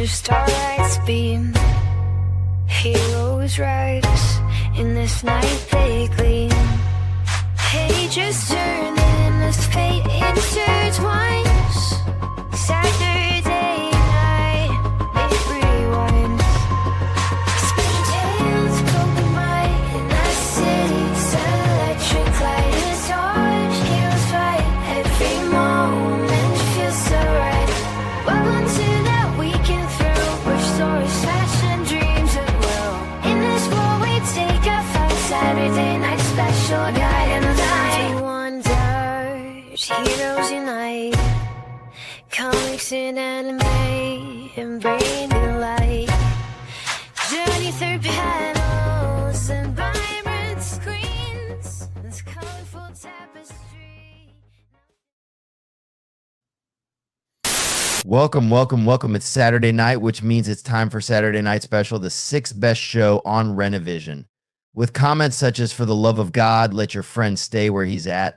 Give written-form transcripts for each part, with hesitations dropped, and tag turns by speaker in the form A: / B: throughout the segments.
A: under starlight's beam. Heroes rise in this night they gleam. Pages turn and this fate intertwines. Saturday night, it rewinds. Spin tales poke the mind in that city's electric light. It's dark, heroes fight, every moment feels so right. Welcome to that weekend thrill, where stories, fashion, dreams at will. In this world we take a fight, Saturday night special, guide in the night. Heroes unite, comics and anime, and bring new light. Journey through panels and vibrant screens, this colorful tapestry.
B: Welcome. It's Saturday night, which means it's time for Saturday Night Special, the 6th best show on Renovision. With comments such as, for the love of God, let your friend stay where he's at.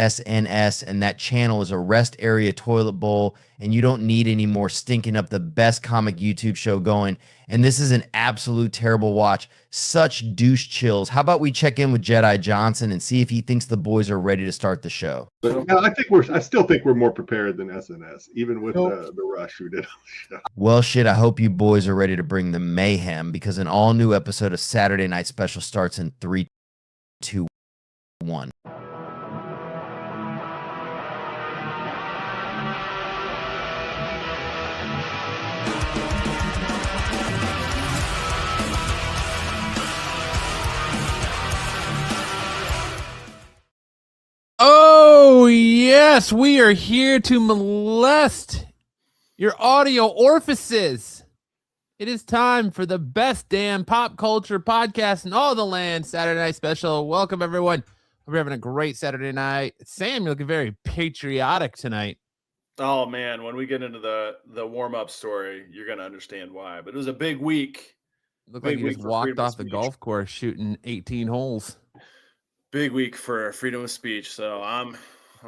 B: SNS, and that channel is a rest area toilet bowl, and you don't need any more stinking up the best comic YouTube show going. And this is an absolute terrible watch. Such douche chills. How about we check in with Jedi Johnson and see if he thinks the boys are ready to start the show?
C: I still think we're more prepared than SNS, even with the rush who did on the show.
B: Well, shit, I hope you boys are ready to bring the mayhem, because an all-new episode of Saturday Night Special starts in 3, 2, 1.
D: Oh, yes, we are here to molest your audio orifices. It is time for the best damn pop culture podcast in all the land, Saturday Night Special. Welcome, everyone. Hope you're having a great Saturday night. Sam, you're looking very patriotic tonight.
E: Oh, man, when we get into the warm-up story, you're going to understand why. But it was a big week.
D: Looked like you just walked off the golf course shooting 18 holes.
E: Big week for freedom of speech, so I'm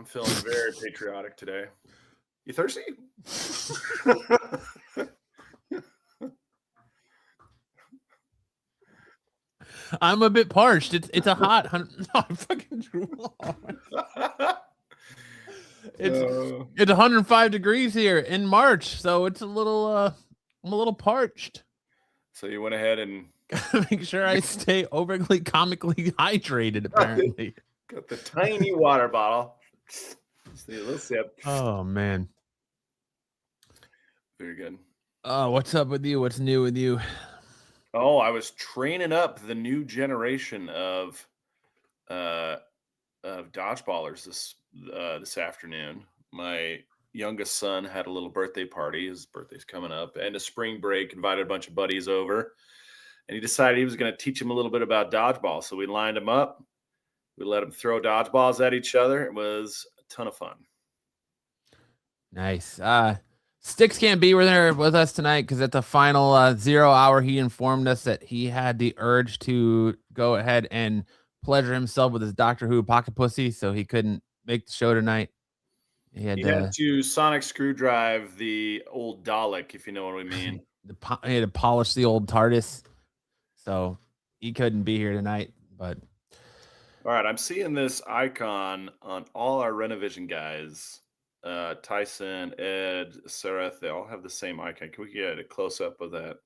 E: feeling very patriotic today. You thirsty?
D: I'm a bit parched. It's a hot. No, I fucking drew It's 105 degrees here in March, so it's a little. I'm a little parched.
E: So you went ahead and
D: gotta make sure I stay overly comically hydrated. Apparently,
E: got the tiny water bottle. See, let's sip.
D: Oh man,
E: very good.
D: Oh, what's up with you? What's new with you?
E: Oh, I was training up the new generation of dodgeballers this afternoon. My youngest son had a little birthday party. His birthday's coming up, and a spring break. Invited a bunch of buddies over. And he decided he was going to teach him a little bit about dodgeball. So we lined him up. We let him throw dodgeballs at each other. It was a ton of fun.
D: Nice. Sticks can't be there with us tonight because at the final 0 hour, he informed us that he had the urge to go ahead and pleasure himself with his Doctor Who pocket pussy, so he couldn't make the show tonight.
E: He had to sonic screwdrive the old Dalek, if you know what I mean.
D: He had to polish the old TARDIS. So he couldn't be here tonight, but
E: all right. I'm seeing this icon on all our Renovision guys. Tyson, Ed, Sarah, they all have the same icon. Can we get a close up of that?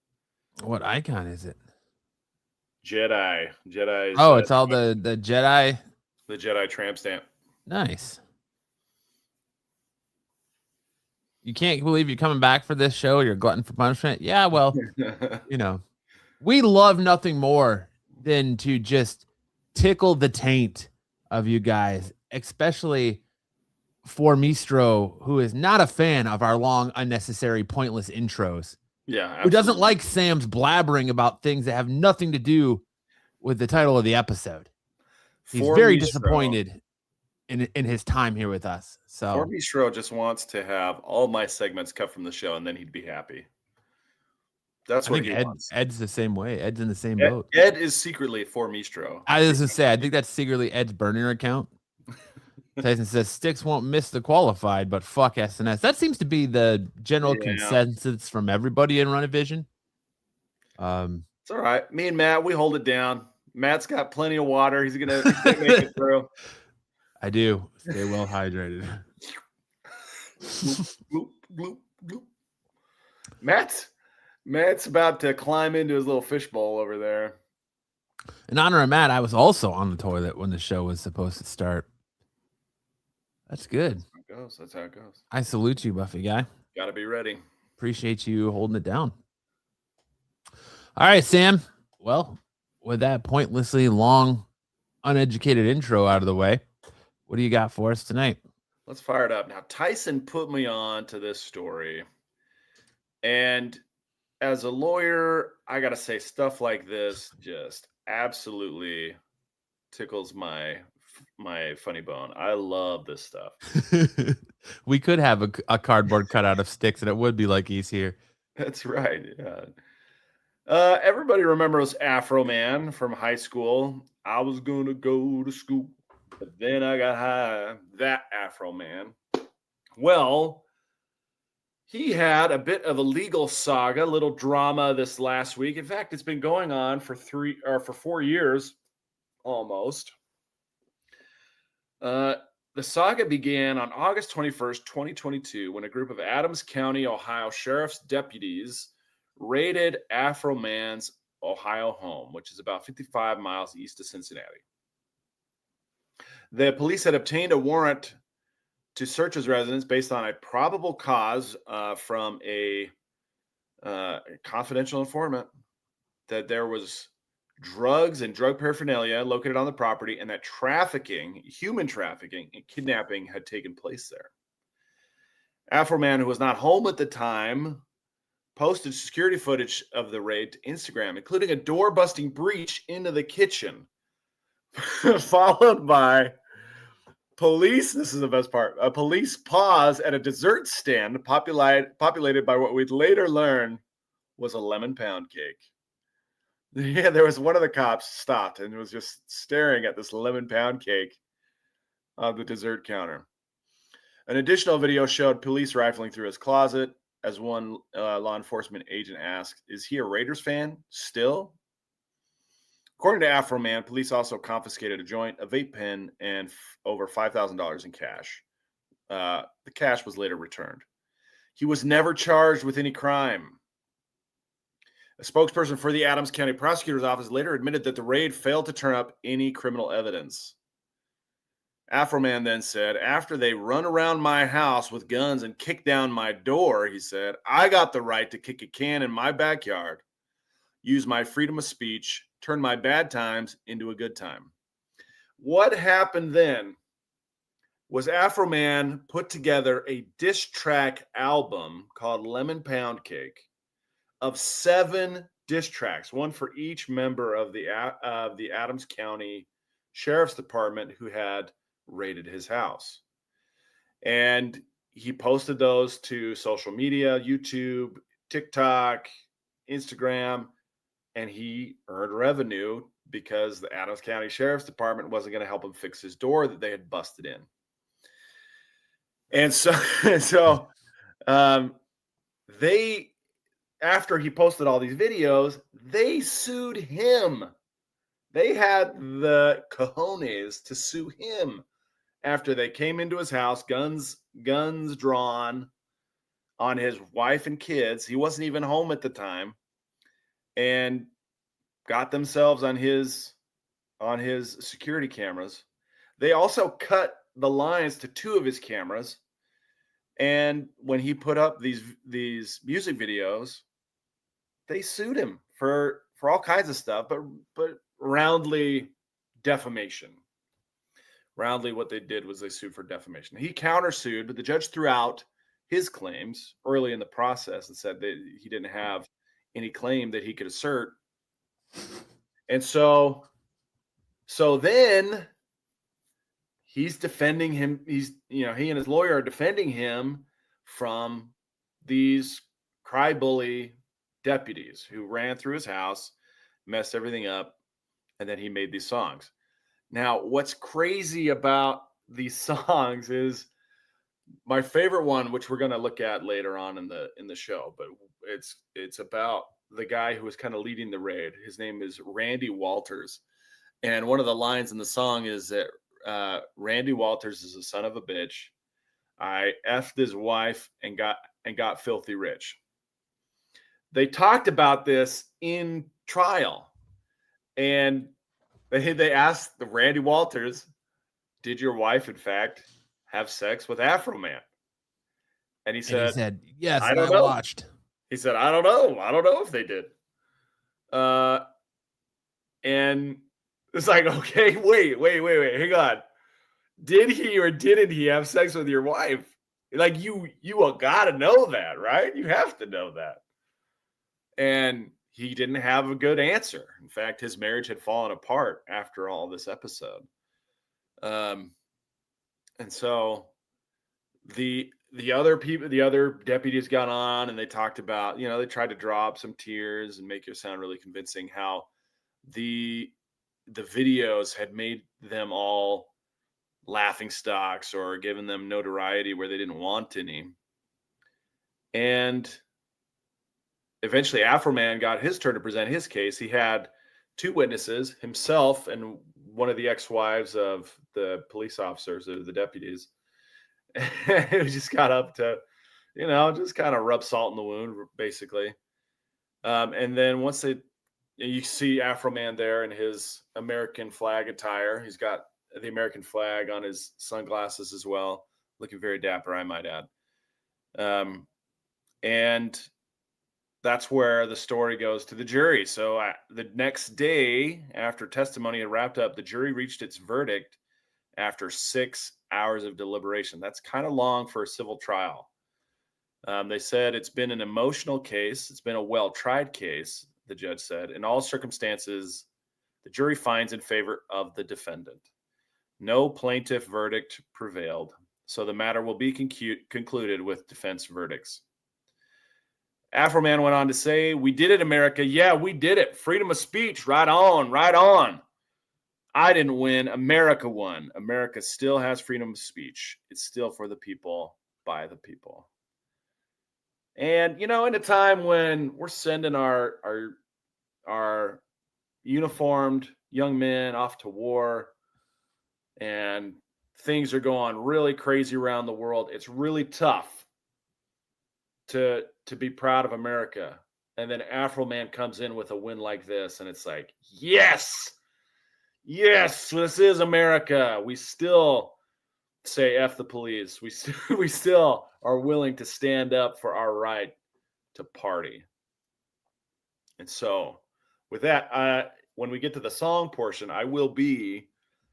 D: What icon is it?
E: Jedi.
D: Oh, it's all the Jedi.
E: The Jedi tramp stamp.
D: Nice. You can't believe you're coming back for this show. You're a glutton for punishment. Yeah, well, you know. We love nothing more than to just tickle the taint of you guys, especially for Mistro, who is not a fan of our long, unnecessary, pointless intros.
E: Yeah. Absolutely.
D: Who doesn't like Sam's blabbering about things that have nothing to do with the title of the episode. He's very disappointed in his time here with us. So
E: Mistro just wants to have all my segments cut from the show, and then he'd be happy. That's what he wants.
D: Ed's the same way. Ed's in the same boat.
E: Ed is secretly for Mistro.
D: I was going to say, I think that's secretly Ed's burner account. Tyson says Sticks won't miss the qualified, but fuck SNS. That seems to be the general
E: Yeah.
D: consensus from everybody in Run-A-Vision.
E: It's all right. Me and Matt, we hold it down. Matt's got plenty of water. He's gonna make it through.
D: I do stay well hydrated.
E: Bloop, bloop, bloop, bloop. Matt's about to climb into his little fishbowl over there.
D: In honor of Matt, I was also on the toilet when the show was supposed to start. That's good.
E: That's how it goes.
D: I salute you, Buffy guy.
E: Got to be ready.
D: Appreciate you holding it down. All right, Sam. Well, with that pointlessly long, uneducated intro out of the way, what do you got for us tonight?
E: Let's fire it up. Now, Tyson put me on to this story. And as a lawyer, I got to say stuff like this just absolutely tickles my funny bone. I love this stuff.
D: We could have a cardboard cutout of Sticks and it would be like he's here.
E: That's right. Yeah. Everybody remembers Afro Man from high school. I was going to go to school, but then I got high. That Afro Man. Well, he had a bit of a legal saga, little drama this last week. In fact, it's been going on for 4 years almost. The saga began on August 21st, 2022, when a group of Adams County, Ohio Sheriff's deputies raided Afro Man's Ohio home, which is about 55 miles east of Cincinnati. The police had obtained a warrant to search his residence based on a probable cause from a confidential informant that there was drugs and drug paraphernalia located on the property and that human trafficking and kidnapping had taken place there. Afro Man, who was not home at the time, posted security footage of the raid to Instagram, including a door-busting breach into the kitchen, followed by police. This is the best part. A police pause at a dessert stand populated by what we'd later learn was a lemon pound cake. Yeah, there was one of the cops stopped and was just staring at this lemon pound cake on the dessert counter. An additional video showed police rifling through his closet as one law enforcement agent asked, "Is he a Raiders fan still?" According to Afro Man, police also confiscated a joint, a vape pen, and over $5,000 in cash. The cash was later returned. He was never charged with any crime. A spokesperson for the Adams County Prosecutor's Office later admitted that the raid failed to turn up any criminal evidence. Afro Man then said, "After they run around my house with guns and kick down my door," he said, "I got the right to kick a can in my backyard, use my freedom of speech, turn my bad times into a good time." What happened then was Afro Man put together a diss track album called Lemon Pound Cake of 7 diss tracks, one for each member of the Adams County Sheriff's Department who had raided his house. And he posted those to social media, YouTube, TikTok, Instagram, and he earned revenue because the Adams County Sheriff's Department wasn't going to help him fix his door that they had busted in. And so, they, after he posted all these videos, they sued him. They had the cojones to sue him after they came into his house, guns drawn on his wife and kids. He wasn't even home at the time, and got themselves on his security cameras. They also cut the lines to 2 of his cameras. And when he put up these music videos, they sued him for all kinds of stuff, but roundly defamation. Roundly, what they did was they sued for defamation. He countersued, but the judge threw out his claims early in the process and said that he didn't have any claim that he could assert. And so then he's defending him. He and his lawyer are defending him from these cry-bully deputies who ran through his house, messed everything up, and then he made these songs. Now, what's crazy about these songs is my favorite one, which we're going to look at later on in the show, but it's about the guy who was kind of leading the raid. His name is Randy Walters. And one of the lines in the song is that Randy Walters is a son of a bitch. I effed his wife and got filthy rich. They talked about this in trial, and they asked the Randy Walters, "Did your wife, in fact, have sex with Afro Man?" And he said,
D: "Yes,
E: I
D: and
E: don't
D: I
E: know."
D: watched.
E: He said, "I don't know. I don't know if they did." And it's like, okay, wait, hang on. Did he or didn't he have sex with your wife? Like you gotta know that, right? You have to know that. And he didn't have a good answer. In fact, his marriage had fallen apart after all this episode. And so the other deputies got on and they talked about, they tried to draw up some tears and make it sound really convincing how the videos had made them all laughing stocks or given them notoriety where they didn't want any. And eventually Afro Man got his turn to present his case. He had two witnesses, himself and one of the ex-wives of the police officers, or the deputies. Who just got up to, just kind of rub salt in the wound, basically. And then once you see Afro Man there in his American flag attire. He's got the American flag on his sunglasses as well, looking very dapper, I might add. And that's where the story goes to the jury. So the next day, after testimony had wrapped up, the jury reached its verdict after 6 hours of deliberation. That's kind of long for a civil trial. They said it's been an emotional case. It's been a well-tried case, the judge said. In all circumstances, the jury finds in favor of the defendant. No plaintiff verdict prevailed, so the matter will be concluded with defense verdicts. Afro Man went on to say, "We did it, America. Yeah, we did it. Freedom of speech. Right on, right on. I didn't win. America won. America still has freedom of speech. It's still for the people, by the people." And, in a time when we're sending our uniformed young men off to war and things are going really crazy around the world, it's really tough to be proud of America. And then Afro Man comes in with a win like this, and it's like, yes, this is America. We still say F the police. We still are willing to stand up for our right to party. And so with that, when we get to the song portion, I will be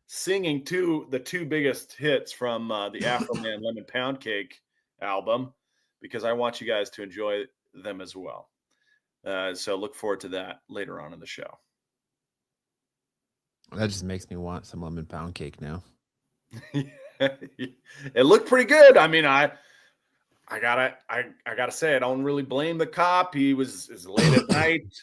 E: singing the two biggest hits from the Afro Man Lemon Pound Cake album, because I want you guys to enjoy them as well. So look forward to that later on in the show.
D: That just makes me want some lemon pound cake now.
E: It looked pretty good. I mean, I gotta say, I don't really blame the cop. It's late at night.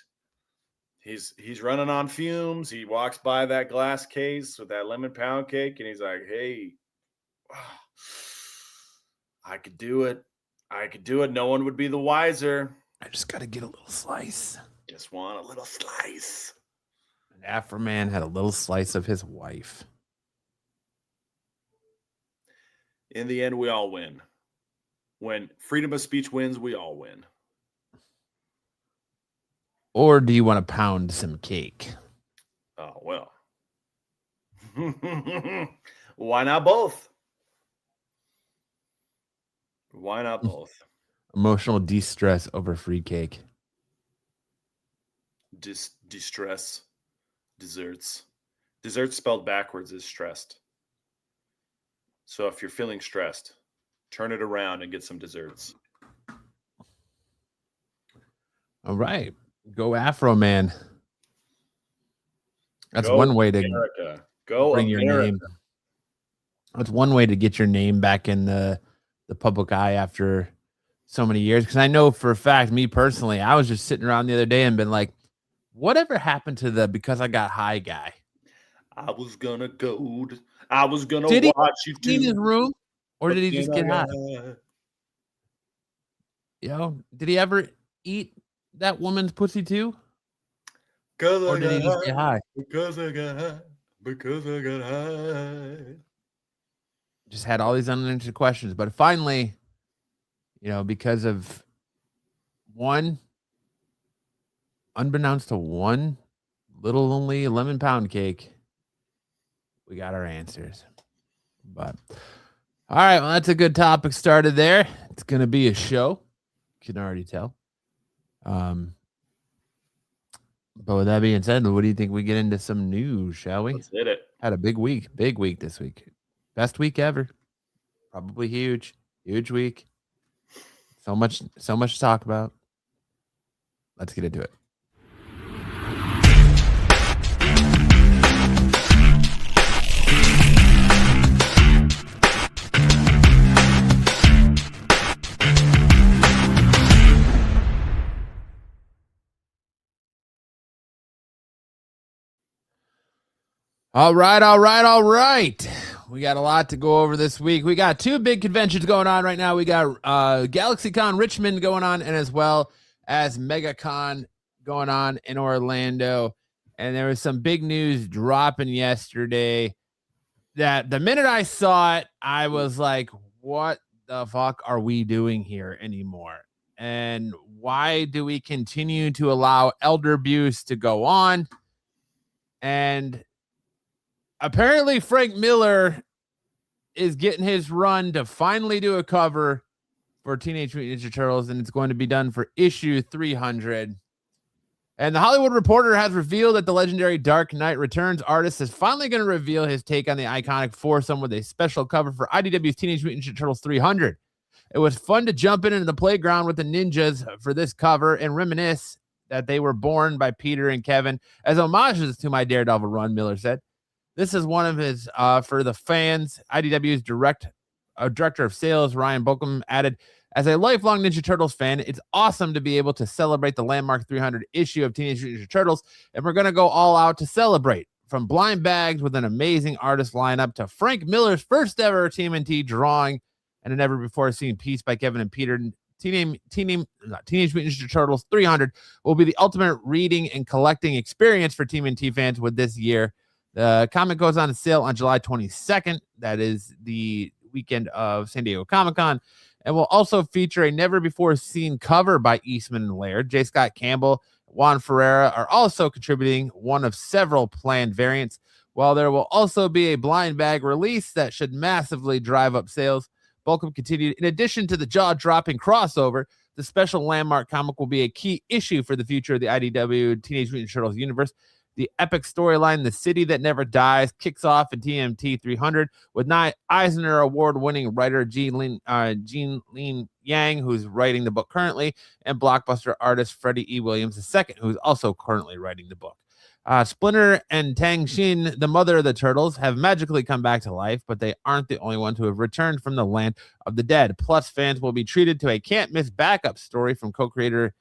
E: He's running on fumes. He walks by that glass case with that lemon pound cake, and he's like, "Hey, I could do it. No one would be the wiser.
D: I just got to get a little slice.
E: Just want a little slice."
D: And Afro Man had a little slice of his wife.
E: In the end, we all win. When freedom of speech wins, we all win.
D: Or do you want to pound some cake?
E: Oh, well. Why not both? Why not both?
D: Emotional de-stress over free cake.
E: Distress. Desserts. Desserts spelled backwards is stressed. So if you're feeling stressed, turn it around and get some desserts.
D: All right. Go Afro Man. That's
E: Go
D: one way to
E: America. Go
D: bring
E: America.
D: your name. That's one way to get your name back in the public eye after so many years. Because I know for a fact, me personally, I was just sitting around the other day and been like, whatever happened to the because I got high guy?
E: I was gonna go. I was gonna
D: Did he
E: watch you
D: clean his
E: too.
D: room, or
E: but
D: did he just
E: then
D: get
E: I
D: high?
E: got high.
D: Did he ever eat that woman's pussy too,
E: 'Cause
D: or
E: I
D: did he
E: got
D: just get
E: high.
D: high?
E: Because I got high. Because I got high.
D: Just had all these unanswered questions, but finally, because of one, unbeknownst to one little lonely lemon pound cake, we got our answers. But all right, well, that's a good topic started there. It's going to be a show. You can already tell. But with that being said, what do you think we get into some news, shall we?
E: Let's hit it.
D: Had a big week this week. Best week ever. Probably huge week. So much to talk about. Let's get into it. All right. We got a lot to go over this week. We got two big conventions going on right now. We got GalaxyCon Richmond going on, and as well as MegaCon going on in Orlando. And there was some big news dropping yesterday that the minute I saw it, I was like, what the fuck are we doing here anymore? And why do we continue to allow elder abuse to go on? And apparently Frank Miller is getting his run to finally do a cover for Teenage Mutant Ninja Turtles, and it's going to be done for issue 300. And the Hollywood Reporter has revealed that the legendary Dark Knight Returns artist is finally going to reveal his take on the iconic foursome with a special cover for IDW's Teenage Mutant Ninja Turtles 300. It was fun to jump into the playground with the ninjas for this cover and reminisce that they were born by Peter and Kevin as homages to my Daredevil run, Miller said. This is one of his, for the fans, IDW's director of sales, Ryan Bokum, added, as a lifelong Ninja Turtles fan, it's awesome to be able to celebrate the landmark 300 issue of Teenage Mutant Ninja Turtles, and we're going to go all out to celebrate. From blind bags with an amazing artist lineup to Frank Miller's first ever TMNT drawing and a never before seen piece by Kevin and Peter, Teenage Mutant Ninja Turtles 300 will be the ultimate reading and collecting experience for TMNT fans with this year. The comic goes on sale on July 22nd. That is the weekend of San Diego Comic-Con. And will also feature a never-before-seen cover by Eastman and Laird. J. Scott Campbell, Juan Ferreira are also contributing one of several planned variants, while there will also be a blind bag release that should massively drive up sales. Bolcom continued, in addition to the jaw-dropping crossover, the special landmark comic will be a key issue for the future of the IDW Teenage Mutant Ninja Turtles universe. The epic storyline, The City That Never Dies, kicks off in TMT 300 with Eisner Award-winning writer Jean Lin Yang, who's writing the book currently, and blockbuster artist Freddie E. Williams II, who's also currently writing the book. Splinter and Tang Xin, the mother of the Turtles, have magically come back to life, but they aren't the only ones who have returned from the land of the dead. Plus, fans will be treated to a can't-miss backup story from co-creator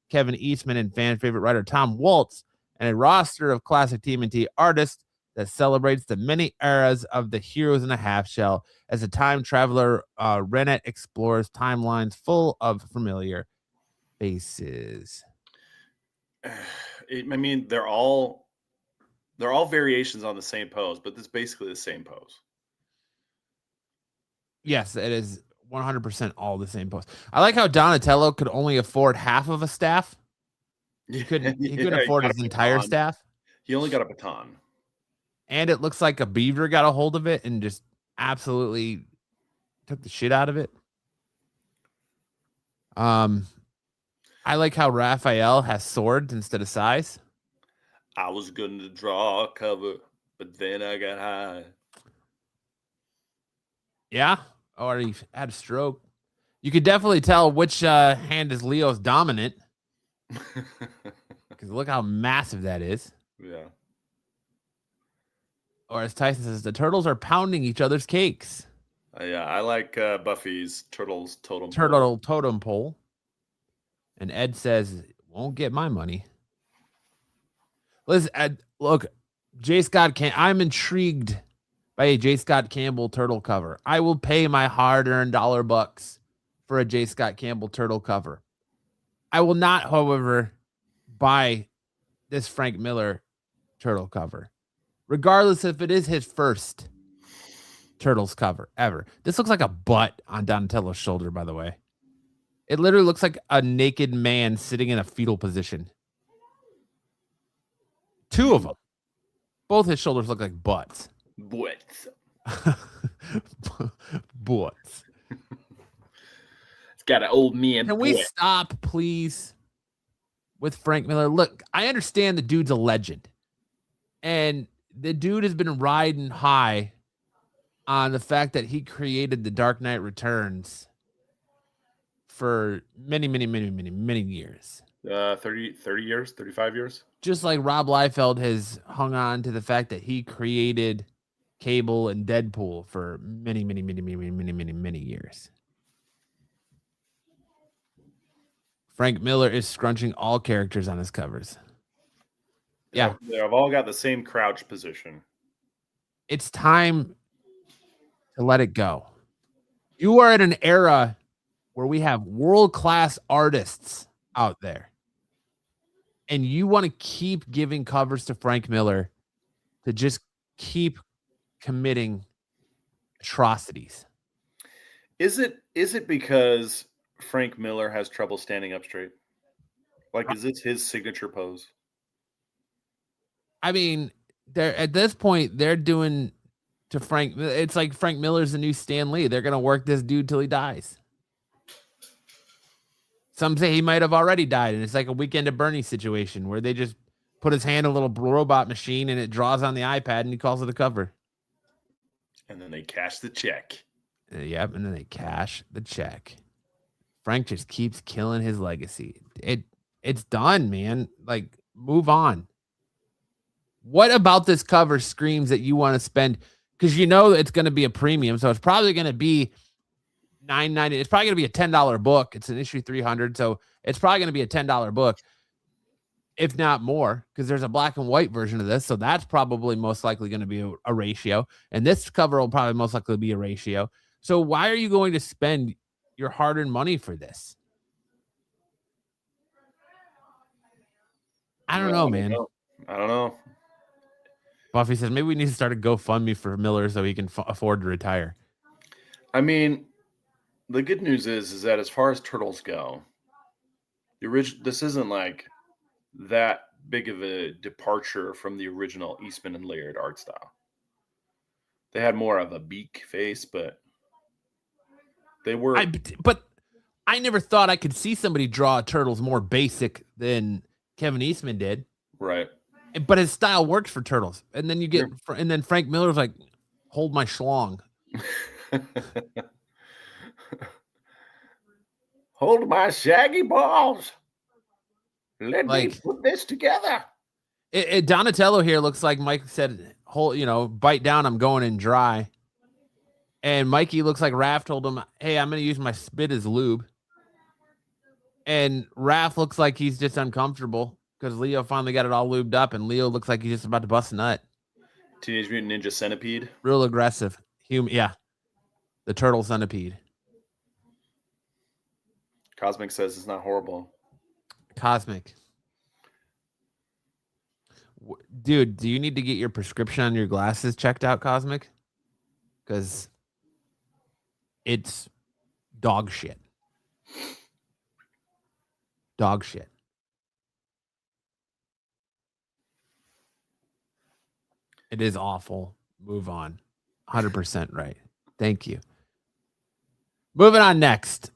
D: Kevin Eastman and fan favorite writer Tom Waltz, and a roster of classic TMNT artists that celebrates the many eras of the heroes in a half shell as a time traveler Renet explores timelines full of familiar faces.
E: I mean, they're all variations on the same pose, but it's basically the same pose.
D: Yes, it is 100% all the same pose. I like how Donatello could only afford half of a staff. He couldn't afford his entire staff.
E: He only got a baton.
D: And it looks like a beaver got a hold of it and just absolutely took the shit out of it. I like how Raphael has swords instead of size.
E: I was going to draw a cover, but then I got high.
D: Yeah, or he had a stroke. You could definitely tell which hand is Leo's dominant. Because look how massive that is.
E: Yeah.
D: Or as Tyson says, the turtles are pounding each other's cakes.
E: Yeah, I like Buffy's Turtles totem
D: pole. And Ed says, won't get my money. Listen, Ed, look, J. Scott I'm intrigued by a J. Scott Campbell turtle cover. I will pay my hard-earned $1 for a J. Scott Campbell turtle cover. I will not, however, buy this Frank Miller turtle cover, regardless if it is his first Turtles cover ever. This looks like a butt on Donatello's shoulder, by the way. It literally looks like a naked man sitting in a fetal position. Two of them. Both his shoulders look like butts.
E: What?
D: Butts.
E: It's got an old man.
D: Can we stop, please, with Frank Miller? Look, I understand the dude's a legend. And the dude has been riding high on the fact that he created The Dark Knight Returns for many, many, many, many, many years.
E: 30 years, 35 years.
D: Just like Rob Liefeld has hung on to the fact that he created Cable and Deadpool for many, many, many, many, many, many, many, many years. Frank Miller is scrunching all characters on his covers. Yeah.
E: They've all got the same crouch position.
D: It's time to let it go. You are in an era where we have world-class artists out there. And you want to keep giving covers to Frank Miller to just keep committing atrocities.
E: Is it because Frank Miller has trouble standing up straight? Like, is this his signature pose?
D: I mean, they're at this point, they're doing to Frank. It's like Frank Miller's the new Stan Lee. They're going to work this dude till he dies. Some say he might have already died, and it's like a Weekend at Bernie situation where they just put his hand in a little robot machine and it draws on the iPad and he calls it a cover.
E: And then they cash the check.
D: Yep, and then they cash the check. Frank just keeps killing his legacy. It's done, man. Like, move on. What about this cover screams that you want to spend? Because you know it's going to be a premium, so it's probably going to be $9.90. It's probably going to be a $10 book. It's an issue 300, so it's probably going to be a $10 book, if not more, because there's a black and white version of this, so that's probably most likely going to be a ratio, and this cover will probably most likely be a ratio. So why are you going to spend your hard-earned money for this? I don't know, man.
E: I don't know.
D: Buffy says, maybe we need to start a GoFundMe for Miller so he can afford to retire.
E: I mean, the good news is that as far as Turtles go, this isn't like that big of a departure from the original Eastman and Laird art style. They had more of a beak face, but they were.
D: But I never thought I could see somebody draw Turtles more basic than Kevin Eastman did.
E: Right.
D: But his style works for Turtles. And then you get, and then Frank Miller's like, hold my schlong.
E: Hold my shaggy balls. Let me put this together.
D: Donatello here looks like Mike said, bite down, I'm going in dry. And Mikey looks like Raph told him, hey, I'm going to use my spit as lube. And Raph looks like he's just uncomfortable because Leo finally got it all lubed up, and Leo looks like he's just about to bust a nut.
E: Teenage Mutant Ninja Centipede.
D: Real aggressive. Yeah. The turtle centipede.
E: Cosmic says it's not horrible.
D: Cosmic. Dude, do you need to get your prescription on your glasses checked out, Cosmic? Because it's dog shit. Dog shit. It is awful. Move on. 100% right. Thank you. Moving on next.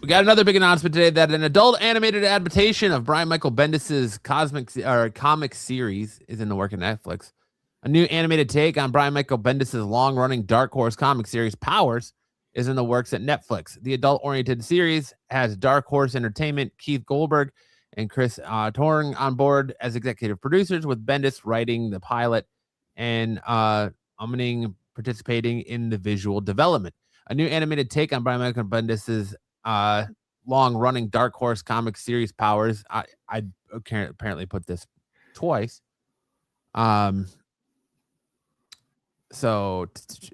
D: We got another big announcement today that an adult animated adaptation of Brian Michael Bendis' comic series is in the work of Netflix. A new animated take on Brian Michael Bendis' long-running Dark Horse comic series, Powers, is in the works at Netflix. The adult-oriented series has Dark Horse Entertainment, Keith Goldberg, and Chris Torring on board as executive producers, with Bendis writing the pilot and participating in the visual development. A new animated take on Brian Michael Bendis' long-running Dark Horse comic series, Powers. I apparently put this twice. So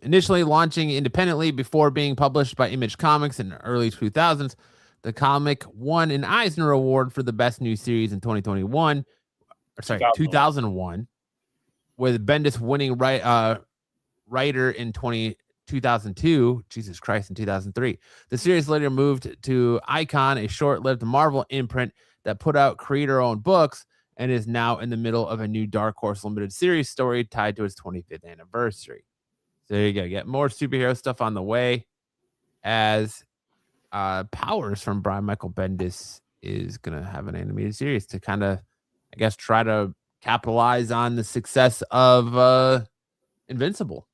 D: initially launching independently before being published by Image Comics in the early 2000s, the comic won an Eisner Award for the best new series in 2021. 2001, with Bendis winning writer in 2002. Jesus Christ, in 2003. The series later moved to Icon, a short-lived Marvel imprint that put out creator-owned books and is now in the middle of a new Dark Horse limited series story tied to its 25th anniversary. So there you go. Get more superhero stuff on the way as Powers from Brian Michael Bendis is going to have an animated series to kind of, I guess, try to capitalize on the success of Invincible.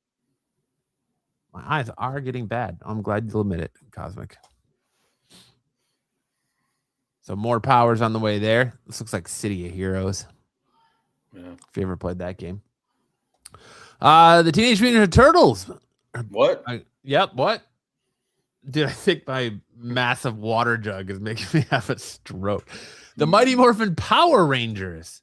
D: My eyes are getting bad. I'm glad you'll admit it, Cosmic. So more Powers on the way there. This looks like City of Heroes.
E: Yeah.
D: If you ever played that game. The Teenage Mutant Ninja Turtles.
E: What?
D: Yep. What? Dude, I think my massive water jug is making me have a stroke. The Mighty Morphin Power Rangers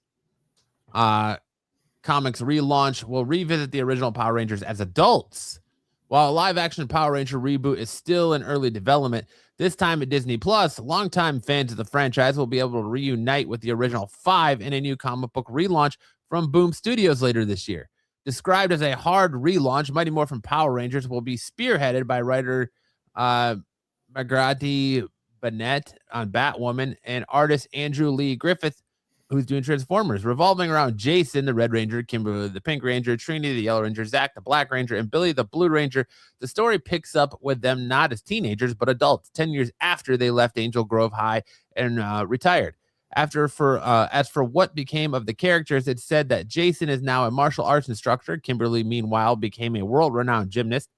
D: comics relaunch will revisit the original Power Rangers as adults. While a live-action Power Ranger reboot is still in early development, this time at Disney Plus, longtime fans of the franchise will be able to reunite with the original 5 in a new comic book relaunch from Boom Studios later this year. Described as a hard relaunch, Mighty Morphin Power Rangers will be spearheaded by writer Margaret Bennett on Batwoman and artist Andrew Lee Griffith, who's doing Transformers, revolving around Jason, the Red Ranger, Kimberly, the Pink Ranger, Trinity, the Yellow Ranger, Zach, the Black Ranger, and Billy, the Blue Ranger. The story picks up with them not as teenagers, but adults, 10 years after they left Angel Grove High and retired. As for what became of the characters, it's said that Jason is now a martial arts instructor. Kimberly, meanwhile, became a world-renowned gymnast.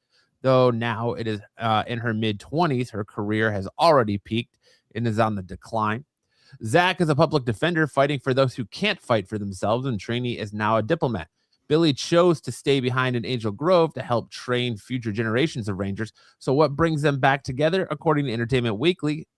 D: Though now it is in her mid-20s, her career has already peaked and is on the decline. Zach is a public defender fighting for those who can't fight for themselves, and Trini is now a diplomat. Billy chose to stay behind in Angel Grove to help train future generations of Rangers. So what brings them back together? According to Entertainment Weekly,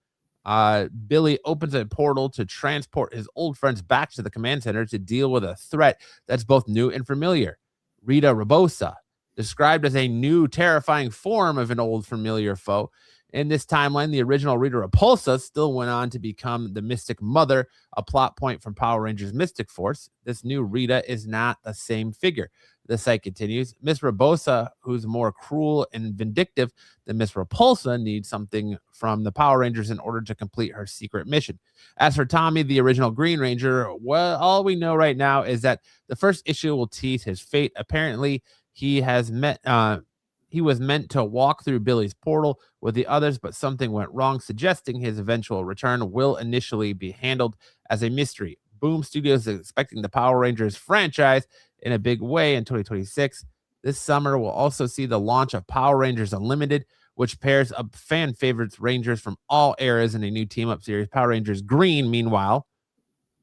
D: Billy opens a portal to transport his old friends back to the command center to deal with a threat that's both new and familiar. Rita Rabosa, described as a new, terrifying form of an old familiar foe. In this timeline, the original Rita Repulsa still went on to become the Mystic Mother, a plot point from Power Rangers Mystic Force. This new Rita is not the same figure. The site continues. Miss Rabosa, who's more cruel and vindictive than Miss Repulsa, needs something from the Power Rangers in order to complete her secret mission. As for Tommy, the original Green Ranger, well, all we know right now is that the first issue will tease his fate. Apparently, he was meant to walk through Billy's portal with the others, but something went wrong, suggesting his eventual return will initially be handled as a mystery. Boom Studios is expecting the Power Rangers franchise in a big way in 2026. This summer will also see the launch of Power Rangers Unlimited, which pairs up fan favorites Rangers from all eras in a new team-up series. Power Rangers Green, meanwhile,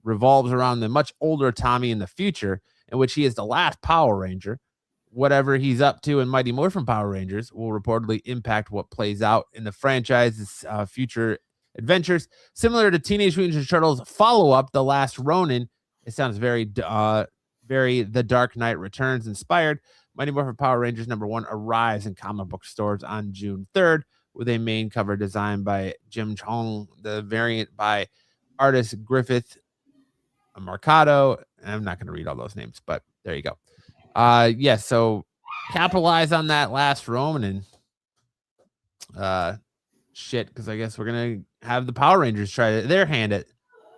D: revolves around the much older Tommy in the future, in which he is the last Power Ranger. Whatever he's up to in Mighty Morphin Power Rangers will reportedly impact what plays out in the franchise's future adventures. Similar to Teenage Mutant Ninja Turtles follow-up, The Last Ronin, it sounds very The Dark Knight Returns inspired. Mighty Morphin Power Rangers #1 arrives in comic book stores on June 3rd with a main cover designed by Jim Chong, the variant by artist Griffith Mercado. I'm not going to read all those names, but there you go. So capitalize on that Last Ronin shit, because I guess we're gonna have the Power Rangers try their hand at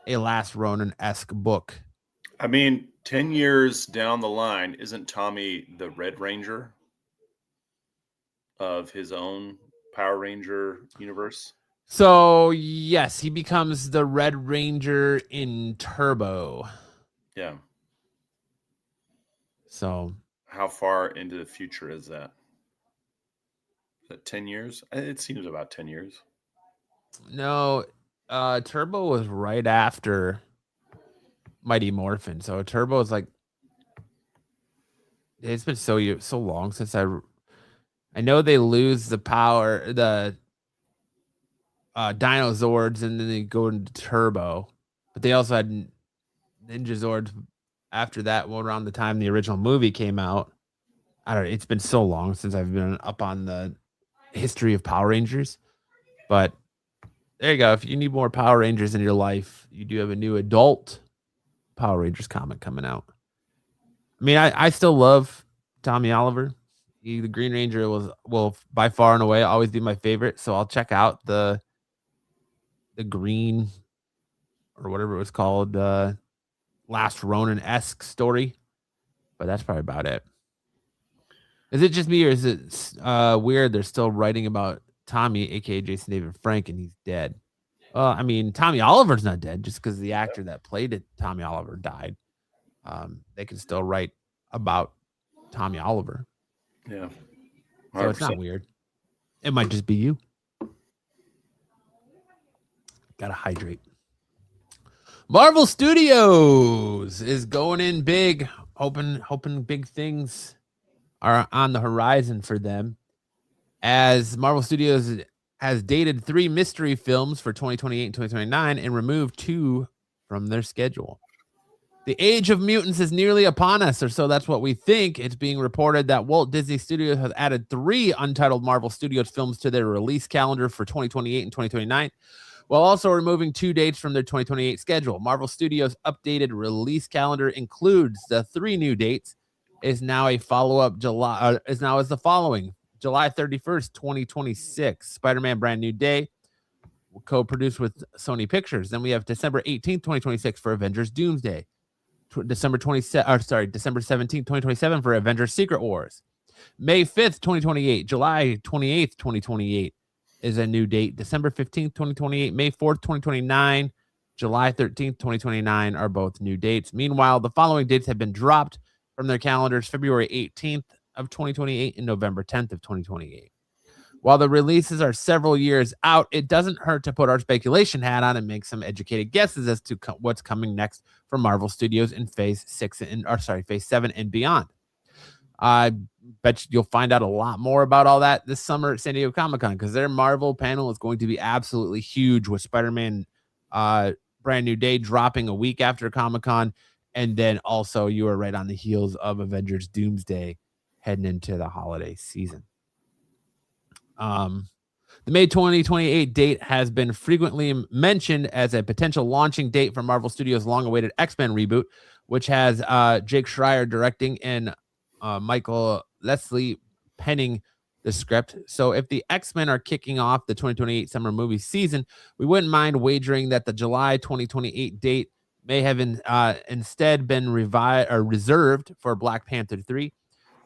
D: a Last Ronin-esque book.
E: I mean, 10 years down the line, isn't Tommy the Red Ranger of his own Power Ranger universe?
D: So yes, he becomes the Red Ranger in Turbo.
E: Yeah.
D: So
E: how far into the future is that? Is that 10 years? It seems about 10 years.
D: No, Turbo was right after Mighty Morphin. So Turbo is like, it's been so long since I know they lose the power, the Dino Zords, and then they go into Turbo, but they also had Ninja Zords after that, around the time the original movie came out. I don't know. It's been so long since I've been up on the history of Power Rangers, but there you go. If you need more Power Rangers in your life, you do have a new adult Power Rangers comic coming out. I mean, I still love Tommy Oliver. The Green Ranger will by far and away always be my favorite. So I'll check out the Green or whatever it was called, Last Ronin-esque story. But that's probably about it. Is it just me or is it weird they're still writing about Tommy, aka Jason David Frank, and he's dead? I mean, Tommy Oliver's not dead just because the actor that played it, Tommy Oliver, died. They can still write about Tommy Oliver.
E: Yeah.
D: So it's not
E: 100%.
D: weird. It might just be you. Gotta hydrate. Marvel Studios is going in big, hoping big things are on the horizon for them. As Marvel Studios has dated 3 mystery films for 2028 and 2029 and removed 2 from their schedule. The age of mutants is nearly upon us, or so that's what we think. It's being reported that Walt Disney Studios has added 3 untitled Marvel Studios films to their release calendar for 2028 and 2029, while also removing 2 dates from their 2028 schedule. Marvel Studios' updated release calendar includes the 3 new dates. Is now a follow-up July. Is now as the following: July 31st, 2026, Spider-Man Brand New Day, co-produced with Sony Pictures. Then we have December 18th, 2026 for Avengers Doomsday. December 17th, 2027 for Avengers Secret Wars. May 5th, 2028, July 28th, 2028 is a new date. December 15th, 2028, May 4th, 2029, July 13th, 2029 are both new dates. Meanwhile, the following dates have been dropped from their calendars: February 18th of 2028 and November 10th of 2028. While the releases are several years out, it doesn't hurt to put our speculation hat on and make some educated guesses as to what's coming next for Marvel Studios in Phase 7 and beyond. I bet you'll find out a lot more about all that this summer at San Diego Comic-Con, because their Marvel panel is going to be absolutely huge, with Spider-Man Brand New Day dropping a week after Comic-Con, and then also you are right on the heels of Avengers Doomsday heading into the holiday season. The May 2028 date has been frequently mentioned as a potential launching date for Marvel Studios' long-awaited X-Men reboot, which has Jake Schreier directing and Michael Leslie penning the script. So if the X-Men are kicking off the 2028 summer movie season, we wouldn't mind wagering that the July 2028 date may have instead been reserved for Black Panther 3,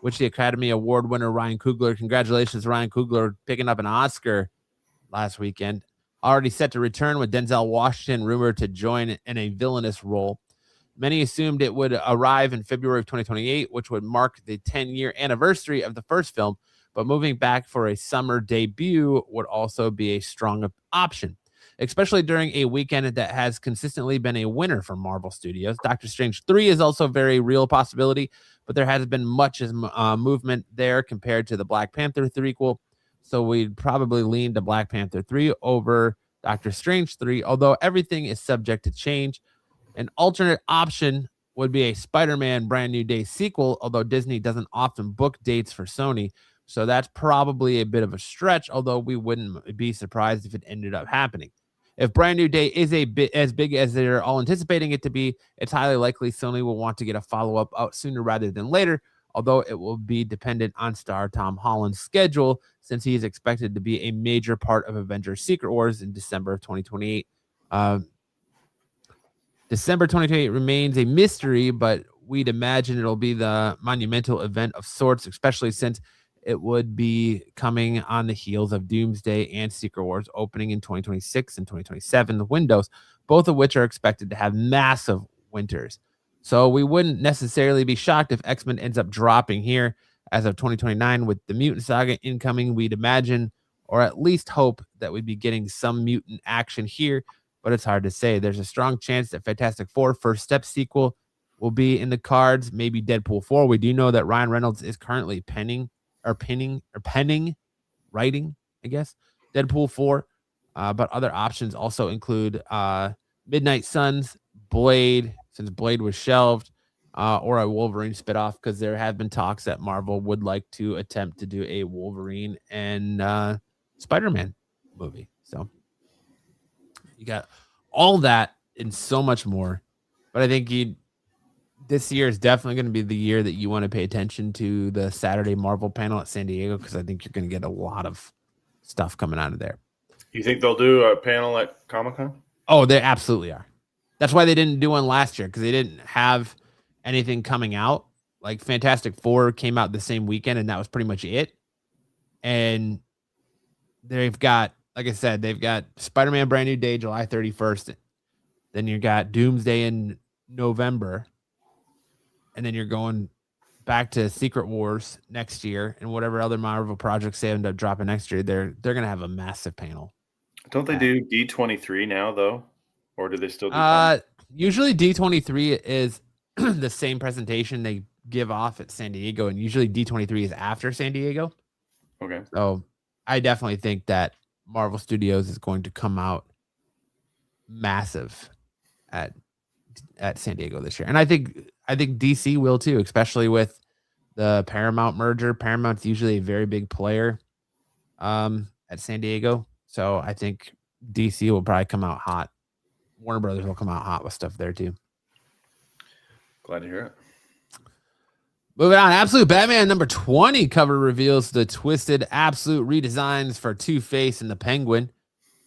D: which the Academy Award winner Ryan Coogler, congratulations Ryan Coogler, picking up an Oscar last weekend, already set to return, with Denzel Washington rumored to join in a villainous role. Many assumed it would arrive in February of 2028, which would mark the 10-year anniversary of the first film, but moving back for a summer debut would also be a strong option, especially during a weekend that has consistently been a winner for Marvel Studios. Doctor Strange 3 is also a very real possibility, but there has been much movement there compared to the Black Panther threequel, so we'd probably lean to Black Panther 3 over Doctor Strange 3, although everything is subject to change. An alternate option would be a Spider-Man Brand New Day sequel, although Disney doesn't often book dates for Sony, so that's probably a bit of a stretch, although we wouldn't be surprised if it ended up happening. If Brand New Day is a bit as big as they're all anticipating it to be, it's highly likely Sony will want to get a follow-up out sooner rather than later, although it will be dependent on star Tom Holland's schedule, since he is expected to be a major part of Avengers Secret Wars in December of 2028. December 2028 remains a mystery, but we'd imagine it'll be the monumental event of sorts, especially since it would be coming on the heels of Doomsday and Secret Wars opening in 2026 and 2027, the windows, both of which are expected to have massive winters. So we wouldn't necessarily be shocked if X-Men ends up dropping here as of 2029 with the Mutant Saga incoming. We'd imagine, or at least hope, that we'd be getting some mutant action here, but it's hard to say. There's a strong chance that Fantastic Four First Step sequel will be in the cards, maybe Deadpool 4. We do know that Ryan Reynolds is currently penning, writing, I guess, Deadpool 4. But other options also include Midnight Suns, Blade, since Blade was shelved, or a Wolverine spinoff, because there have been talks that Marvel would like to attempt to do a Wolverine and Spider-Man movie. So you got all that and so much more. But I think this year is definitely going to be the year that you want to pay attention to the Saturday Marvel panel at San Diego, because I think you're going to get a lot of stuff coming out of there.
E: You think they'll do a panel at Comic-Con?
D: Oh, they absolutely are. That's why they didn't do one last year, because they didn't have anything coming out. Like Fantastic Four came out the same weekend, and that was pretty much it. And they've got, like I said, they've got Spider-Man Brand New Day, July 31st. Then you got Doomsday in November. And then you're going back to Secret Wars next year, and whatever other Marvel projects they end up dropping next year, they're going to have a massive panel.
E: Don't they do D23 now, though? Or do they still do
D: usually D23 is the same presentation they give off at San Diego, and usually D23 is after San Diego.
E: Okay.
D: So I definitely think that Marvel Studios is going to come out massive at San Diego this year. And I think DC will too, especially with the Paramount merger. Paramount's usually a very big player at San Diego. So I think DC will probably come out hot. Warner Brothers will come out hot with stuff there too.
E: Glad to hear it.
D: Moving on, Absolute Batman number 20 cover reveals the twisted Absolute redesigns for Two-Face and the Penguin,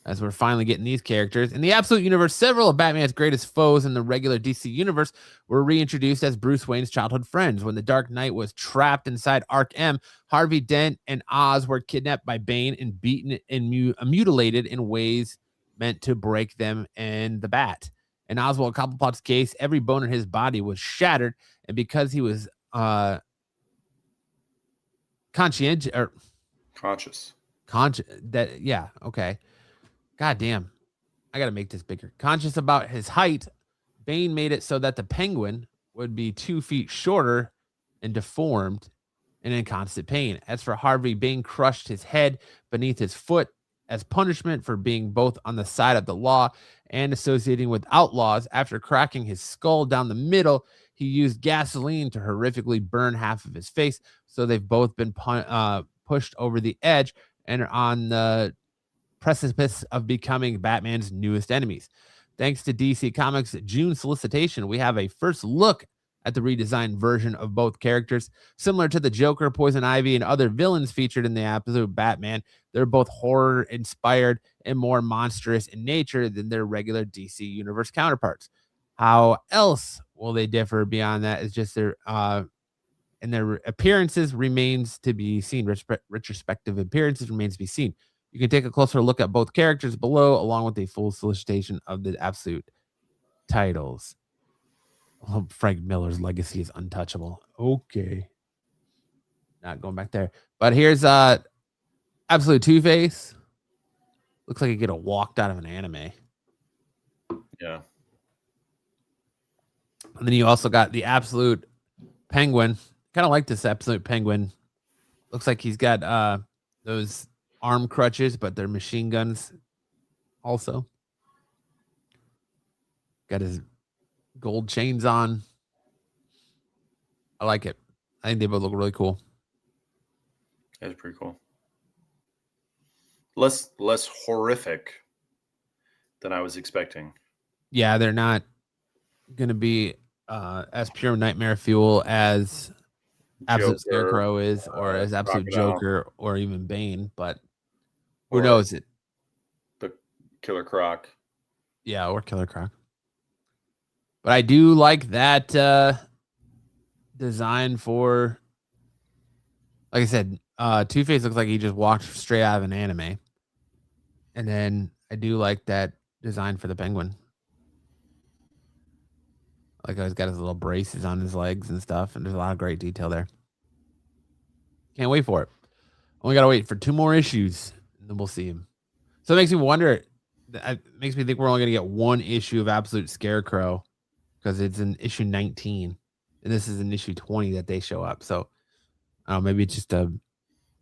D: as we're finally getting these characters. In the Absolute universe, several of Batman's greatest foes in the regular DC universe were reintroduced as Bruce Wayne's childhood friends. When the Dark Knight was trapped inside Arc M, Harvey Dent and Oz were kidnapped by Bane and beaten and mutilated in ways meant to break them and the Bat. In Oswald Cobblepot's case, every bone in his body was shattered, and because he was conscious. Yeah, okay. God damn. I got to make this bigger. Conscious about his height, Bane made it so that the Penguin would be 2 feet shorter and deformed and in constant pain. As for Harvey, Bane crushed his head beneath his foot as punishment for being both on the side of the law and associating with outlaws. After cracking his skull down the middle, he used gasoline to horrifically burn half of his face. So they've both been pushed over the edge and are on the precipice of becoming Batman's newest enemies. Thanks to DC Comics' June solicitation, we have a first look at the redesigned version of both characters. Similar to the Joker, Poison Ivy, and other villains featured in the Absolute Batman, they're both horror-inspired and more monstrous in nature than their regular DC Universe counterparts. How else will they differ beyond that is just their appearances remains to be seen. Retrospective appearances remains to be seen. You can take a closer look at both characters below, along with a full solicitation of the Absolute titles. Oh, Frank Miller's legacy is untouchable. Okay. Not going back there. But here's Absolute Two-Face. Looks like he get walked out of an anime.
E: Yeah.
D: And then you also got the Absolute Penguin. Kind of like this Absolute Penguin. Looks like he's got those arm crutches, but they're machine guns also. Got his gold chains on. I like it. I think they both look really cool.
E: That's pretty cool. Less horrific than I was expecting.
D: Yeah, they're not going to be as pure nightmare fuel as Absolute
E: Joker,
D: Scarecrow is, or as Absolute
E: Crocodile.
D: Joker, or even Bane. But who knows it?
E: The Killer Croc.
D: Yeah, or Killer Croc. But I do like that design for, like I said, Two-Face looks like he just walked straight out of an anime. And then I do like that design for the Penguin. Like he's got his little braces on his legs and stuff, and there's a lot of great detail there. Can't wait for it. Only got to wait for 2 more issues, and then we'll see him. So it makes me wonder. It makes me think we're only going to get 1 issue of Absolute Scarecrow, because it's in issue 19, and this is in issue 20 that they show up. So maybe it's just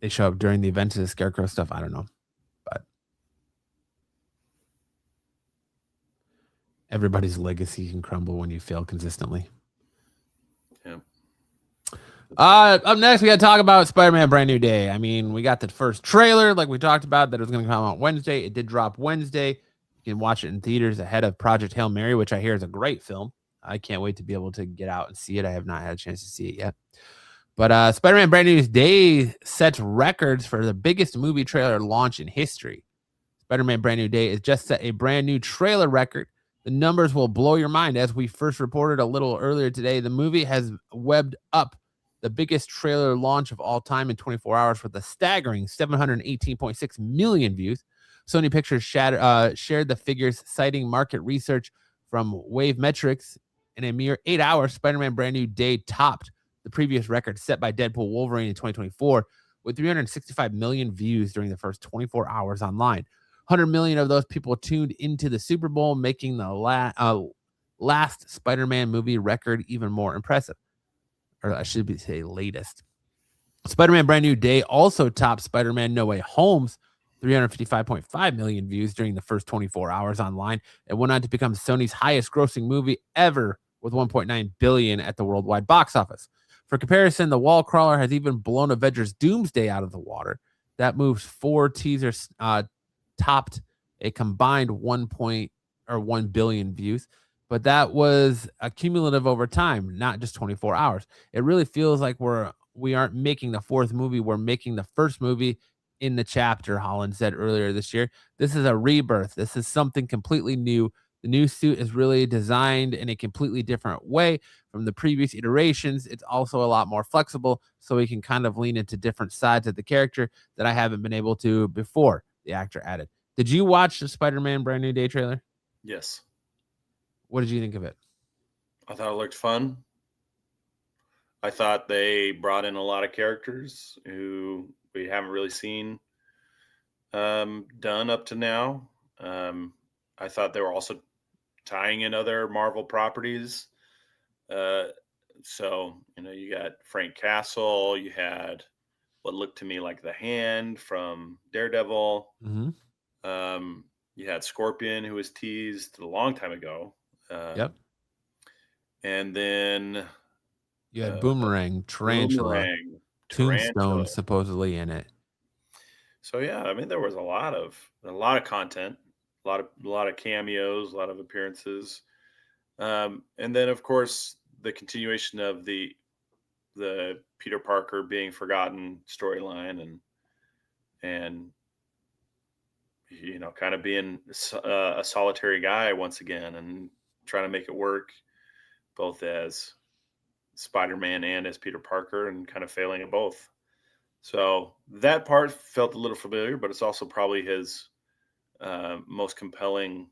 D: they show up during the events of the Scarecrow stuff. I don't know, but everybody's legacy can crumble when you fail consistently. Up next, we got to talk about Spider-Man Brand New Day. I mean, we got the first trailer, like we talked about, that it was going to come out Wednesday. It did drop Wednesday. You can watch it in theaters ahead of Project Hail Mary, which I hear is a great film. I can't wait to be able to get out and see it. I have not had a chance to see it yet. But Spider-Man Brand New Day sets records for the biggest movie trailer launch in history. Spider-Man Brand New Day has just set a brand new trailer record. The numbers will blow your mind. As we first reported a little earlier today, the movie has webbed up the biggest trailer launch of all time in 24 hours with a staggering 718.6 million views. Sony Pictures shared the figures, citing market research from Wave Metrics. In a mere 8 hours, Spider-Man Brand New Day topped the previous record set by Deadpool Wolverine in 2024 with 365 million views during the first 24 hours online. 100 million of those people tuned into the Super Bowl, making the last Spider-Man movie record even more impressive. Or I should say latest. Spider-Man Brand New Day also topped Spider-Man No Way Home's 355.5 million views during the first 24 hours online. It went on to become Sony's highest grossing movie ever with 1.9 billion at the worldwide box office. For comparison, The Wall Crawler has even blown Avengers Doomsday out of the water. That move's 4 teasers topped a combined 1 billion views, but that was cumulative over time, not just 24 hours. It really feels like we aren't making the fourth movie, we're making the first movie in the chapter, Holland said earlier this year. This is a rebirth. This is something completely new. The new suit is really designed in a completely different way from the previous iterations. It's also a lot more flexible, so we can kind of lean into different sides of the character that I haven't been able to before, the actor added. Did you watch the Spider-Man Brand New Day trailer?
E: Yes.
D: What did you think of it?
E: I thought it looked fun. I thought they brought in a lot of characters who we haven't really seen done up to now. I thought they were also tying in other Marvel properties. So, you got Frank Castle, you had what looked to me like the Hand from Daredevil.
D: Mm-hmm.
E: You had Scorpion, who was teased a long time ago.
D: Yep.
E: And then
D: you had Boomerang, Tarantula, Tombstone supposedly in it.
E: So yeah, I mean, there was a lot of content, a lot of cameos, a lot of appearances, and then of course the continuation of the Peter Parker being forgotten storyline, and kind of being a solitary guy once again and trying to make it work, both as Spider-Man and as Peter Parker, and kind of failing at both. So that part felt a little familiar, but it's also probably his most compelling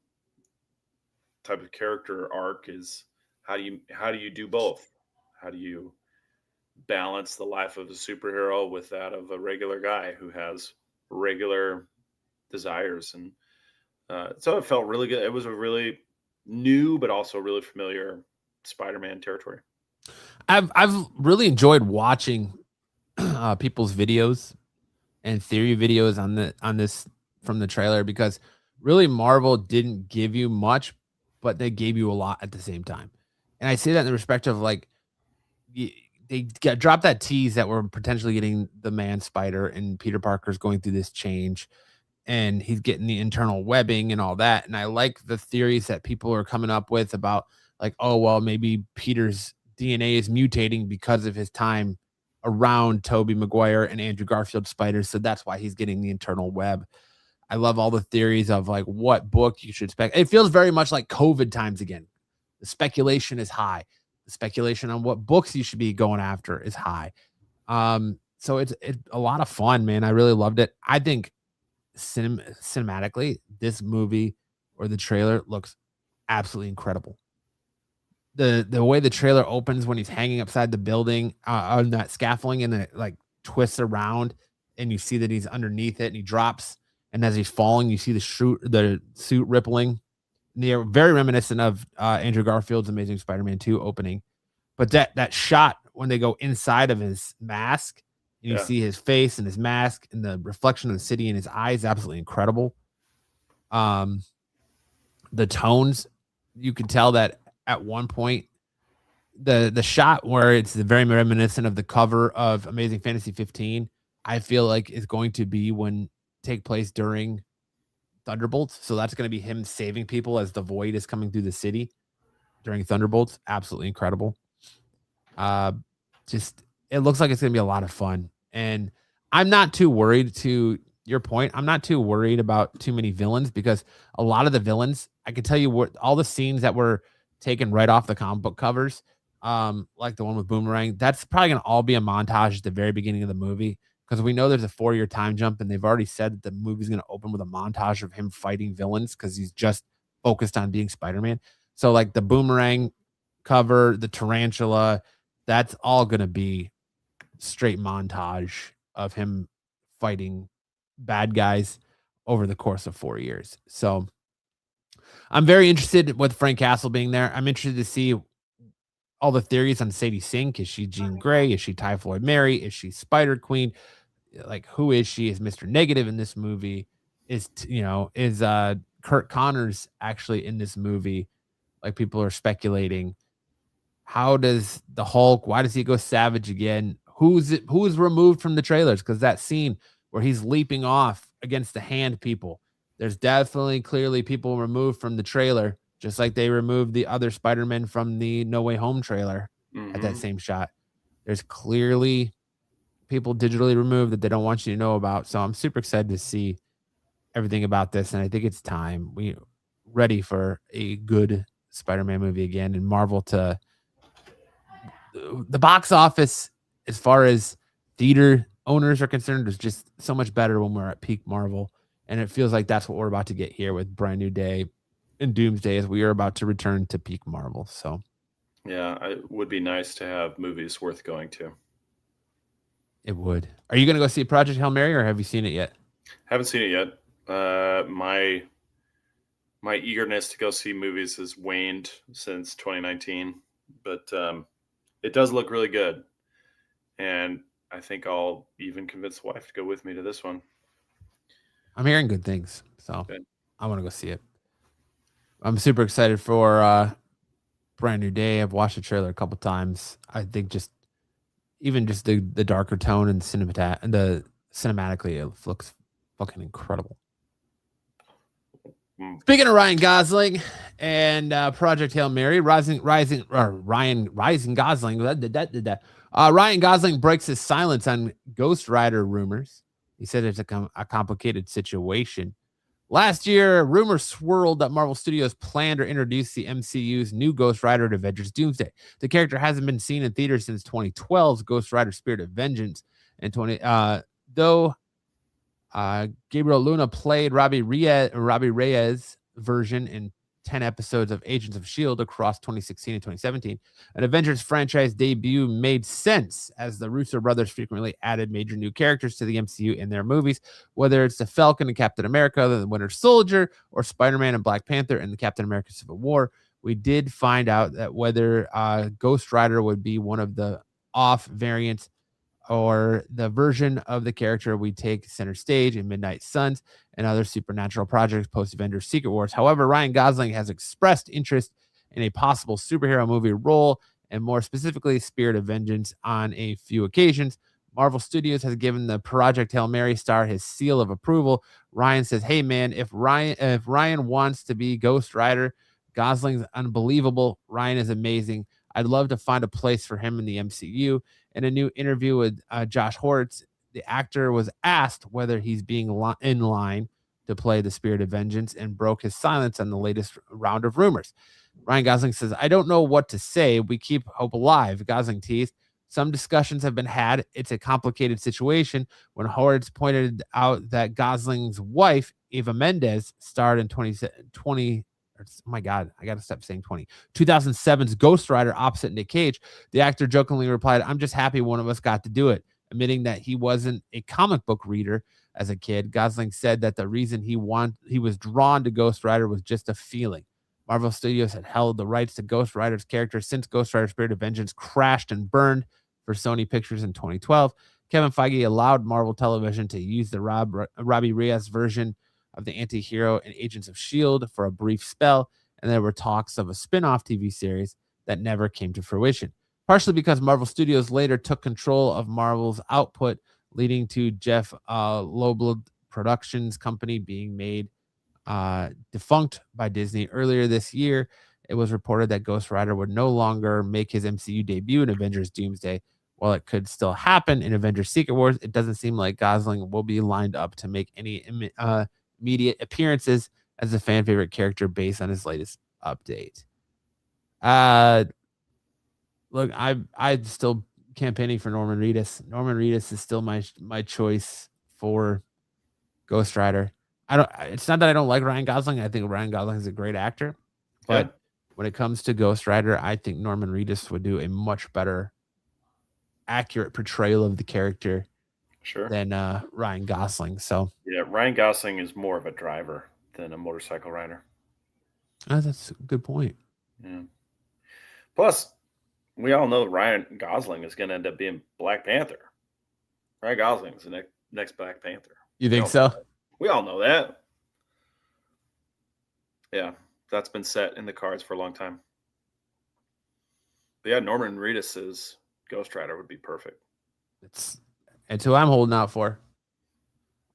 E: type of character arc is how do you do both? How do you balance the life of a superhero with that of a regular guy who has regular desires? And so it felt really good. It was a really new, but also really familiar Spider-Man territory.
D: I've really enjoyed watching people's videos and theory videos on this from the trailer, because really Marvel didn't give you much, but they gave you a lot at the same time. And I say that in the respect of like they dropped that tease that we're potentially getting the Man Spider and Peter Parker's going through this change and he's getting the internal webbing and all that. And I like the theories that people are coming up with about like, oh, well, maybe Peter's DNA is mutating because of his time around Tobey Maguire and Andrew Garfield spiders. So that's why he's getting the internal web. I love all the theories of like what book you should expect. It feels very much like COVID times again. The speculation is high. The speculation on what books you should be going after is high. So it's a lot of fun, man. I really loved it. I think cinematically, this movie or the trailer looks absolutely incredible. The way the trailer opens when he's hanging upside the building on that scaffolding, and then it like twists around and you see that he's underneath it and he drops, and as he's falling you see the suit rippling. And they're very reminiscent of Andrew Garfield's Amazing Spider-Man 2 opening, but that shot when they go inside of his mask and you see his face and his mask and the reflection of the city in his eyes, absolutely incredible. The tones, you can tell that at one point the shot where it's very reminiscent of the cover of Amazing Fantasy 15, I feel like is going to be take place during Thunderbolts. So that's going to be him saving people as the void is coming through the city during Thunderbolts. Absolutely incredible. Just it looks like it's going to be a lot of fun. And I'm not too worried, to your point. I'm not too worried about too many villains, because a lot of the villains, I can tell you what, all the scenes that were taken right off the comic book covers, like the one with Boomerang, that's probably going to all be a montage at the very beginning of the movie, because we know there's a 4-year time jump, and they've already said that the movie's going to open with a montage of him fighting villains because he's just focused on being Spider-Man. So like the Boomerang cover, the tarantula, that's all going to be straight montage of him fighting bad guys over the course of 4 years. So I'm very interested with Frank Castle being there. I'm interested to see all the theories on Sadie Sink. Is she Jean Grey? Is she Typhoid Mary? Is she Spider Queen? Like, who is she? Is Mr. Negative in this movie? Is Kurt Connors actually in this movie? Like, people are speculating. How does the Hulk, why does he go savage again? Who is removed from the trailers? Because that scene where he's leaping off against the hand people, there's definitely clearly people removed from the trailer, just like they removed the other Spider-Man from the No Way Home trailer at that same shot. There's clearly people digitally removed that they don't want you to know about. So I'm super excited to see everything about this. And I think it's time we ready for a good Spider-Man movie again, and Marvel to the box office, as far as theater owners are concerned, is just so much better when we're at peak Marvel. And it feels like that's what we're about to get here with Brand New Day and Doomsday, as we are about to return to peak Marvel. So
E: yeah, it would be nice to have movies worth going to.
D: It would. Are you going to go see Project Hail Mary, or have you seen it yet?
E: Haven't seen it yet. My eagerness to go see movies has waned since 2019, but it does look really good. And I think I'll even convince the wife to go with me to this one.
D: I'm hearing good things, so
E: Good.
D: I want to go see it. I'm super excited for Brand New Day. I've watched the trailer a couple times. I think just the darker tone and cinematically, it looks fucking incredible. Speaking of Ryan Gosling and Project Hail Mary, Ryan Gosling. Ryan Gosling breaks his silence on Ghost Rider rumors. He said it's a complicated situation. Last year, rumors swirled that Marvel Studios planned or introduced the MCU's new Ghost Rider at Avengers Doomsday. The character hasn't been seen in theaters since 2012's Ghost Rider Spirit of Vengeance. And though Gabriel Luna played Robbie Reyes' version in 10 episodes of Agents of S.H.I.E.L.D. across 2016 and 2017. An Avengers franchise debut made sense, as the Russo brothers frequently added major new characters to the MCU in their movies, whether it's the Falcon and Captain America, the Winter Soldier, or Spider-Man and Black Panther and the Captain America Civil War. We did find out that whether Ghost Rider would be one of the off variants or the version of the character we take center stage in Midnight Suns and other supernatural projects post-Avengers Secret Wars. However, Ryan Gosling has expressed interest in a possible superhero movie role, and more specifically, Spirit of Vengeance, on a few occasions. Marvel Studios has given the Project Hail Mary star his seal of approval. Ryan says, "Hey man, if Ryan wants to be Ghost Rider, Gosling's unbelievable. Ryan is amazing. I'd love to find a place for him in the MCU." In a new interview with Josh Hortz, the actor was asked whether he's being in line to play the Spirit of Vengeance, and broke his silence on the latest round of rumors. Ryan Gosling says, "I don't know what to say. We keep hope alive." Gosling teased, "Some discussions have been had. It's a complicated situation." When Hortz pointed out that Gosling's wife, Eva Mendes, starred in 2020. Oh my God, I got to stop saying 2007's Ghost Rider opposite Nick Cage, the actor jokingly replied, "I'm just happy one of us got to do it." Admitting that he wasn't a comic book reader as a kid, Gosling said that the reason he was drawn to Ghost Rider was just a feeling. Marvel Studios had held the rights to Ghost Rider's character since Ghost Rider Spirit of Vengeance crashed and burned for Sony Pictures in 2012. Kevin Feige allowed Marvel Television to use the Robbie Reyes version of the anti-hero in Agents of S.H.I.E.L.D. for a brief spell, and there were talks of a spin-off TV series. that never came to fruition, partially because Marvel Studios later took control of Marvel's output, leading to Jeff Loebland Productions company being made defunct by Disney. Earlier this year, it was reported that Ghost Rider would no longer make his MCU debut in Avengers Doomsday. While it could still happen in Avengers Secret Wars, it doesn't seem like Gosling will be lined up to make any immediate appearances as a fan favorite character based on his latest update. Look, I'm still campaigning for Norman Reedus. Norman Reedus is still my choice for Ghost Rider. It's not that I don't like Ryan Gosling. I think Ryan Gosling is a great actor, but when it comes to Ghost Rider, I think Norman Reedus would do a much better, accurate portrayal of the character than Ryan Gosling. So
E: yeah, Ryan Gosling is more of a driver than a motorcycle rider.
D: That's a good point.
E: Yeah. Plus, we all know that Ryan Gosling is going to end up being Black Panther. Ryan Gosling is the next Black Panther.
D: You think so?
E: We all know that. Yeah, that's been set in the cards for a long time. But yeah, Norman Reedus's Ghost Rider would be perfect.
D: It's who I'm holding out for.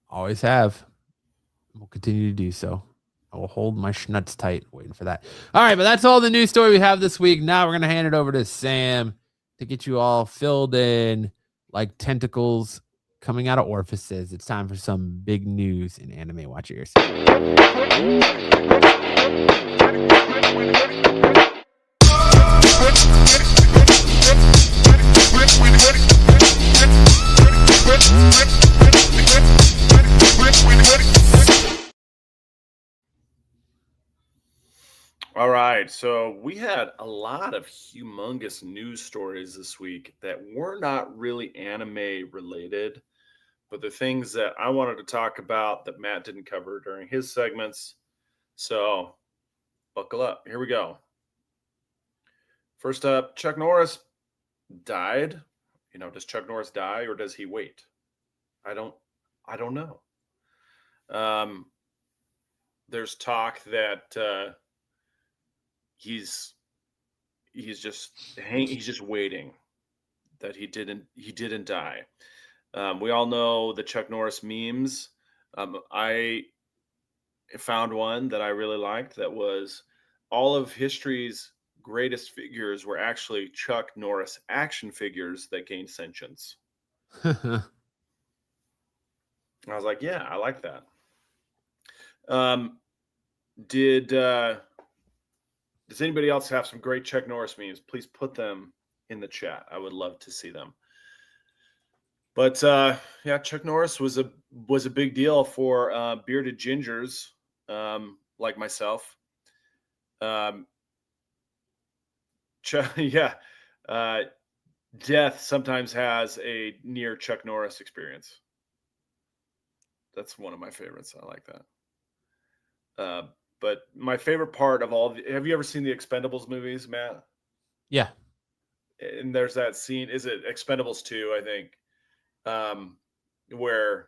D: Always have. We'll continue to do so. I will hold my schnuts tight waiting for that. All right, but that's all the news story we have this week. Now we're going to hand it over to Sam to get you all filled in like tentacles coming out of orifices. It's time for some big news in anime. Watch your ears.
E: All right, so we had a lot of humongous news stories this week that were not really anime related, but the things that I wanted to talk about that Matt didn't cover during his segments. So buckle up. Here we go. First up, Chuck Norris died. Does Chuck Norris die or does he wait? I don't know. There's talk that he's just waiting, that he didn't die. We all know the Chuck Norris memes. I found one that I really liked that was all of history's greatest figures were actually Chuck Norris action figures that gained sentience. I was like, yeah, I like that. Does anybody else have some great Chuck Norris memes? Please put them in the chat. I would love to see them. But yeah, Chuck Norris was a big deal for bearded gingers like myself. Death sometimes has a near Chuck Norris experience. That's one of my favorites. I like that. But my favorite part of have you ever seen the Expendables movies, Matt?
D: Yeah.
E: And there's that scene, is it Expendables 2, I think, where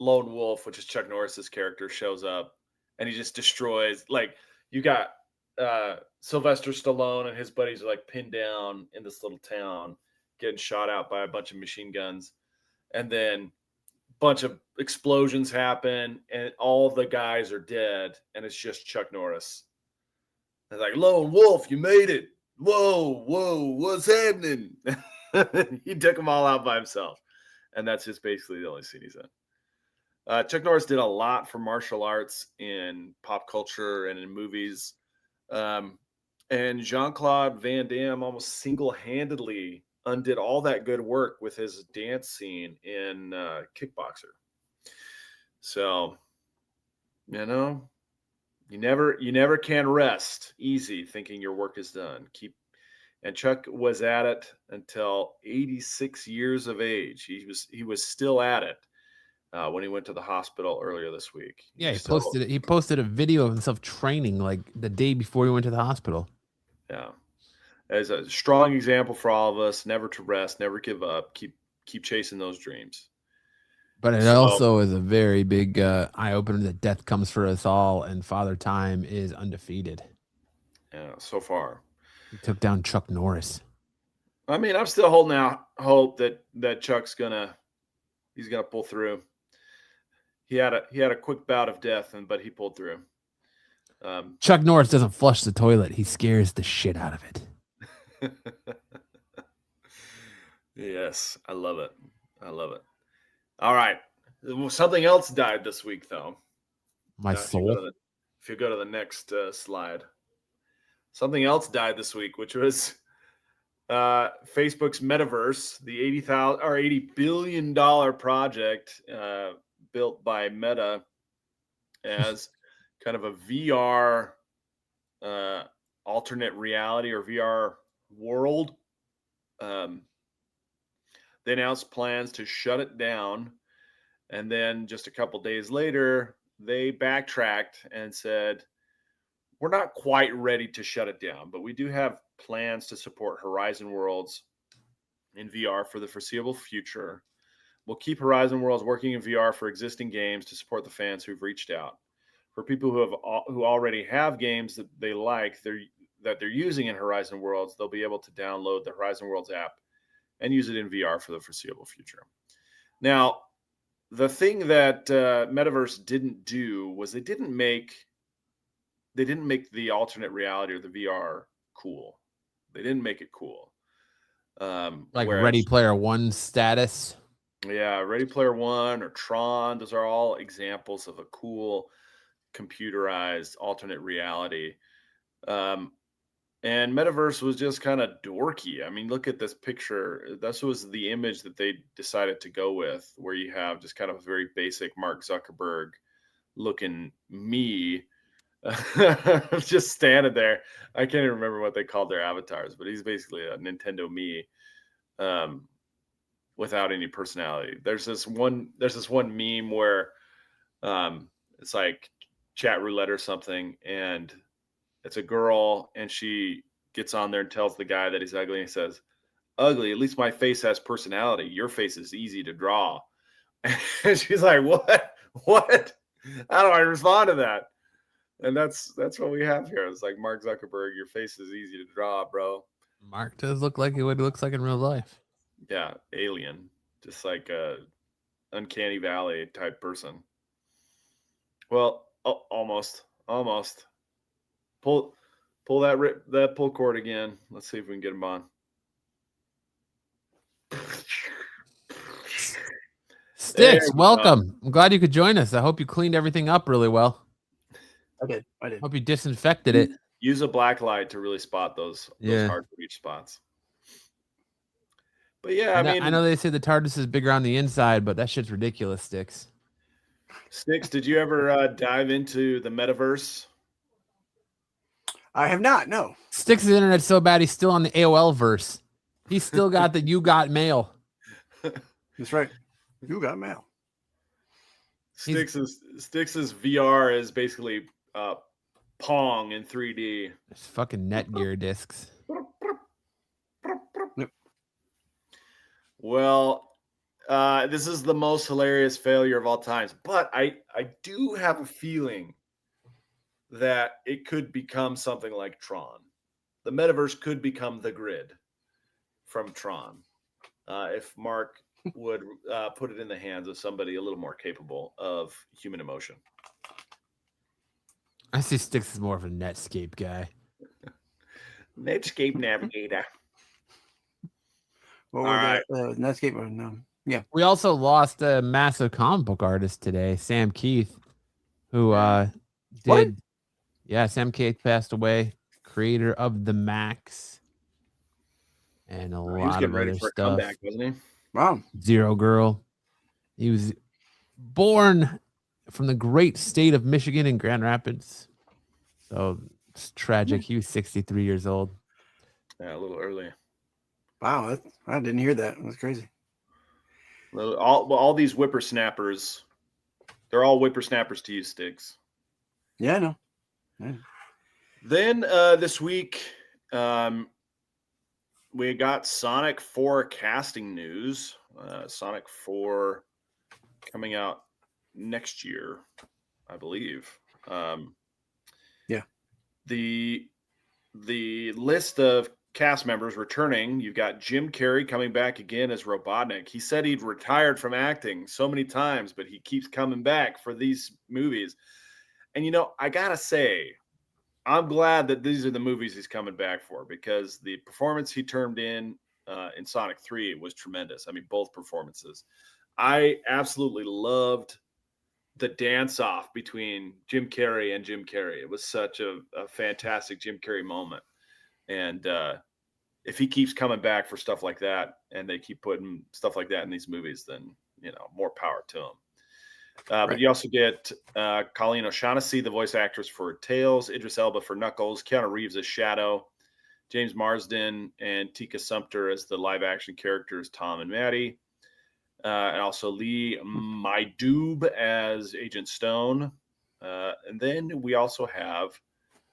E: Lone Wolf, which is Chuck Norris's character, shows up and he just destroys, like, you got Sylvester Stallone and his buddies are like pinned down in this little town, getting shot out by a bunch of machine guns. And then bunch of explosions happen and all the guys are dead and it's just Chuck Norris. It's like, Lone Wolf, you made it. Whoa, what's happening? He took them all out by himself. And that's just basically the only scene he's in. Chuck Norris did a lot for martial arts in pop culture and in movies. And Jean-Claude Van Damme almost single-handedly undid all that good work with his dance scene in Kickboxer. So, you never can rest easy thinking your work is done. And Chuck was at it until 86 years of age. He was still at it when he went to the hospital earlier this week.
D: Yeah, he posted a video of himself training like the day before he went to the hospital.
E: Yeah. As a strong example for all of us, never to rest, never give up, keep chasing those dreams.
D: But it also is a very big eye opener that death comes for us all, and Father Time is undefeated.
E: Yeah, so far.
D: He took down Chuck Norris.
E: I mean, I'm still holding out hope that Chuck's he's gonna pull through. He had a quick bout of death, but he pulled through.
D: Chuck Norris doesn't flush the toilet. He scares the shit out of it.
E: Yes, I love it. I love it. All right. Something else died this week, though.
D: My soul.
E: If you go to the next slide, something else died this week, which was Facebook's Metaverse, the $80 billion project built by Meta as kind of a VR alternate reality or VR world. They announced plans to shut it down, and then just a couple days later, they backtracked and said, we're not quite ready to shut it down, but we do have plans to support Horizon Worlds in VR for the foreseeable future. We'll keep Horizon Worlds working in VR for existing games to support the fans who've reached out. For people who already have games that they like, that they're using in Horizon Worlds, they'll be able to download the Horizon Worlds app and use it in VR for the foreseeable future. Now, the thing that Metaverse didn't do was they didn't make the alternate reality or the VR cool. They didn't make it cool.
D: Like Ready Player One status.
E: Yeah, Ready Player One or Tron, those are all examples of a cool computerized alternate reality. And Metaverse was just kind of dorky. I mean, look at this picture. This was the image that they decided to go with, where you have just kind of a very basic Mark Zuckerberg looking me just standing there. I can't even remember what they called their avatars, but he's basically a Nintendo me without any personality. There's this one meme where it's like chat roulette or something, and it's a girl, and she gets on there and tells the guy that he's ugly, and he says, ugly, at least my face has personality. Your face is easy to draw. And she's like, what? How do I respond to that? And that's what we have here. It's like, Mark Zuckerberg, your face is easy to draw, bro.
D: Mark does look like what he looks like in real life.
E: Yeah, alien. Just like a uncanny valley type person. Well, almost. Pull that pull cord again. Let's see if we can get him on.
D: Sticks, welcome. I'm glad you could join us. I hope you cleaned everything up really well.
F: I did.
D: Hope you disinfected it.
E: Use a black light to really spot those hard to reach spots. But yeah,
D: I know they say the TARDIS is bigger on the inside, but that shit's ridiculous, Sticks.
E: Sticks, did you ever dive into the metaverse?
F: I have not. No.
D: Sticks' internet's so bad he's still on the AOL verse. He's still got the "You Got Mail."
F: That's right. You got mail.
E: Sticks' VR is basically Pong in 3D.
D: It's fucking Netgear discs.
F: Yep.
E: Well, this is the most hilarious failure of all times, but I do have a feeling that it could become something like Tron. The metaverse could become the grid from Tron if Mark would put it in the hands of somebody a little more capable of human emotion.
D: I see Sticks as more of a Netscape guy.
E: Netscape Navigator.
F: What
E: All right.
F: Netscape? No. Yeah.
D: We also lost a massive comic book artist today, Sam Keith, who did.
F: What?
D: Yeah, Sam Keith passed away, creator of the Max and a lot of other stuff.
E: Comeback, wasn't he?
F: Wow.
D: Zero Girl. He was born from the great state of Michigan in Grand Rapids. So it's tragic. He was 63 years old.
E: Yeah, a little early.
F: Wow. I didn't hear that. That's crazy.
E: All these whippersnappers, they're all whippersnappers to you, Sticks.
F: Yeah, I know. Yeah.
E: Then this week, we got Sonic 4 casting news. Sonic 4 coming out next year, I believe.
F: Yeah.
E: The the list of cast members returning, you've got Jim Carrey coming back again as Robotnik. He said he'd retired from acting so many times, but he keeps coming back for these movies. And, you know, I got to say, I'm glad that these are the movies he's coming back for, because the performance he turned in Sonic 3 was tremendous. I mean, both performances. I absolutely loved the dance-off between Jim Carrey and Jim Carrey. It was such a fantastic Jim Carrey moment. And if he keeps coming back for stuff like that, and they keep putting stuff like that in these movies, then, you know, more power to him. But you also get Colleen O'Shaughnessy, the voice actress for Tails, Idris Elba for Knuckles, Keanu Reeves as Shadow, James Marsden and Tika Sumpter as the live-action characters Tom and Maddie, and also Lee Maidoob as Agent Stone. And then we also have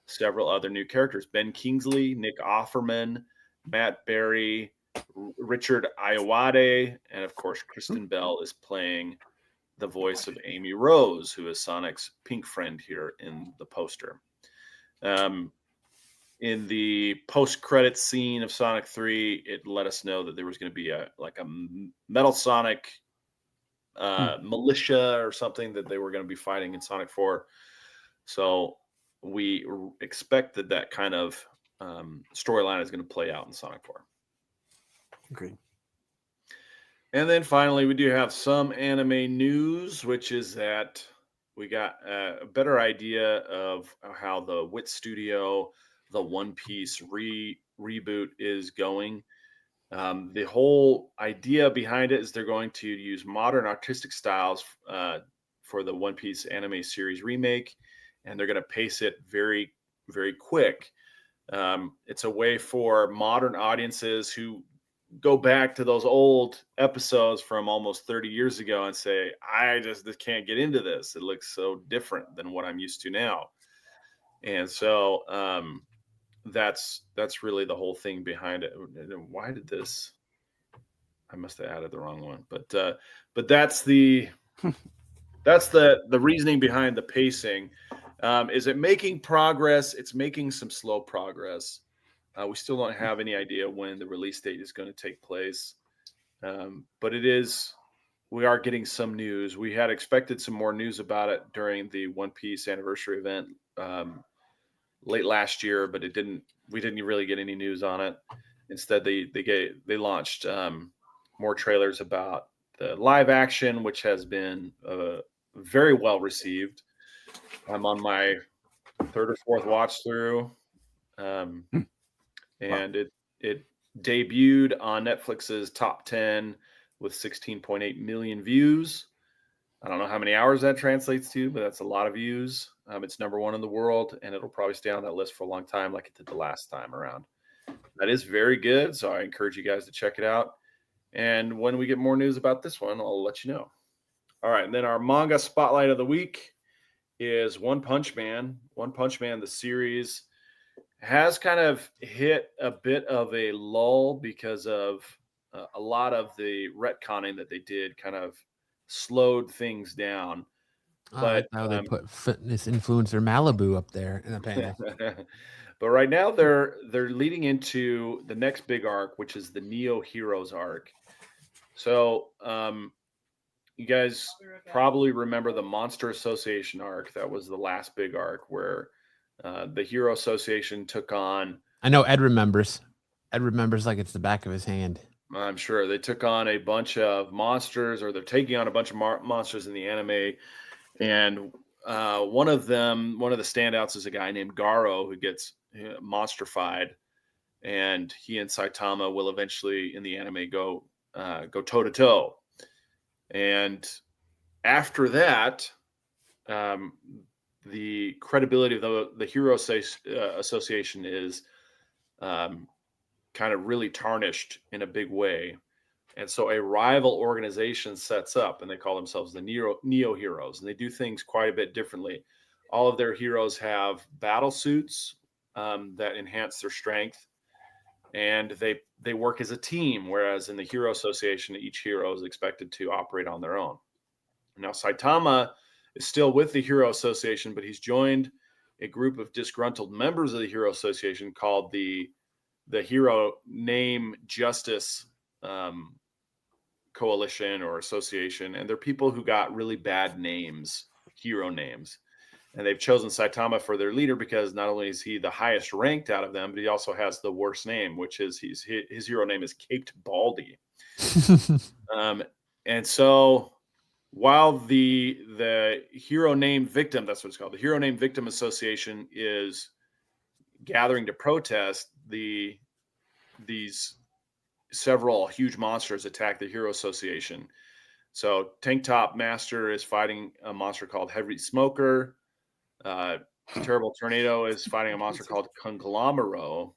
E: several other new characters: Ben Kingsley, Nick Offerman, Matt Berry, Richard Ayoade, and of course Kristen Bell is playing the voice of Amy Rose, who is Sonic's pink friend here in the poster. In the post-credits scene of Sonic 3, it let us know that there was going to be a Metal Sonic militia or something that they were going to be fighting in Sonic 4. So we expect that kind of storyline is going to play out in Sonic 4.
F: Agreed.
E: And then finally, we do have some anime news, which is that we got a better idea of how the WIT Studio, the One Piece reboot is going. The whole idea behind it is they're going to use modern artistic styles for the One Piece anime series remake, and they're going to pace it very, very quick. It's a way for modern audiences who go back to those old episodes from almost 30 years ago and say, I just can't get into this. It looks so different than what I'm used to now. And so that's really the whole thing behind it. Why did this? I must have added the wrong one, but that's the reasoning behind the pacing. Is it making progress? It's making some slow progress. We still don't have any idea when the release date is going to take place. But we are getting some news. We had expected some more news about it during the One Piece anniversary event late last year, but we didn't really get any news on it. Instead, they launched more trailers about the live action, which has been very well received. I'm on my third or fourth watch through. And it debuted on Netflix's top 10 with 16.8 million views. I don't know how many hours that translates to, but that's a lot of views. It's number one in the world, and it'll probably stay on that list for a long time, like it did the last time around. That is very good, so I encourage you guys to check it out. And when we get more news about this one, I'll let you know. All right, and then our manga spotlight of the week is One Punch Man. One Punch Man, the series, has kind of hit a bit of a lull because of a lot of the retconning that they did kind of slowed things down. But
D: now they put fitness influencer Malibu up there in the panel.
E: But right now they're leading into the next big arc, which is the Neo Heroes arc. So you guys probably remember the Monster Association arc. That was the last big arc where the Hero Association took on.
D: I know Ed remembers. Ed remembers like it's the back of his hand.
E: I'm sure they took on a bunch of monsters, or they're taking on a bunch of monsters in the anime. And one of the standouts is a guy named Garo who gets monsterfied, and he and Saitama will eventually in the anime go toe to toe. And after that, the credibility of the Hero Association is kind of really tarnished in a big way. And so a rival organization sets up, and they call themselves the Neo Heroes, and they do things quite a bit differently. All of their heroes have battle suits that enhance their strength, and they work as a team, whereas in the Hero Association, each hero is expected to operate on their own. Now, Saitama is still with the Hero Association, but he's joined a group of disgruntled members of the Hero Association called the Hero Name Justice Coalition or Association, and they're people who got really bad names, hero names. And they've chosen Saitama for their leader because not only is he the highest ranked out of them, but he also has the worst name, which is his hero name is Caped Baldy. And so while the Hero Name Victim, that's what it's called, the Hero Name Victim Association is gathering to protest, these several huge monsters attack the Hero Association. So Tank Top Master is fighting a monster called Heavy Smoker. Terrible Tornado is fighting a monster called Conglomerate.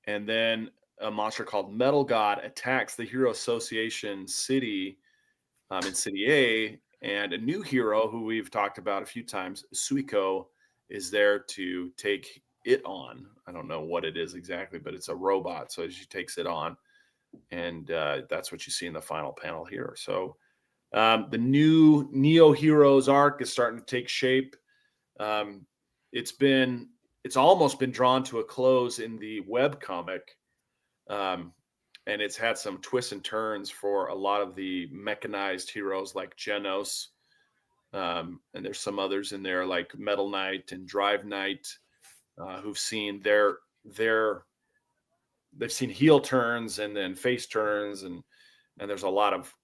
E: And then a monster called Metal God attacks the Hero Association city in City A. And a new hero who we've talked about a few times, Suiko, is there to take it on. I don't know what it is exactly, but it's a robot. So she takes it on. And that's what you see in the final panel here. So the new Neo Heroes arc is starting to take shape. It's almost been drawn to a close in the web comic. And it's had some twists and turns for a lot of the mechanized heroes like Genos. And there's some others in there like Metal Knight and Drive Knight, who've seen they've seen heel turns and then face turns, and there's a lot of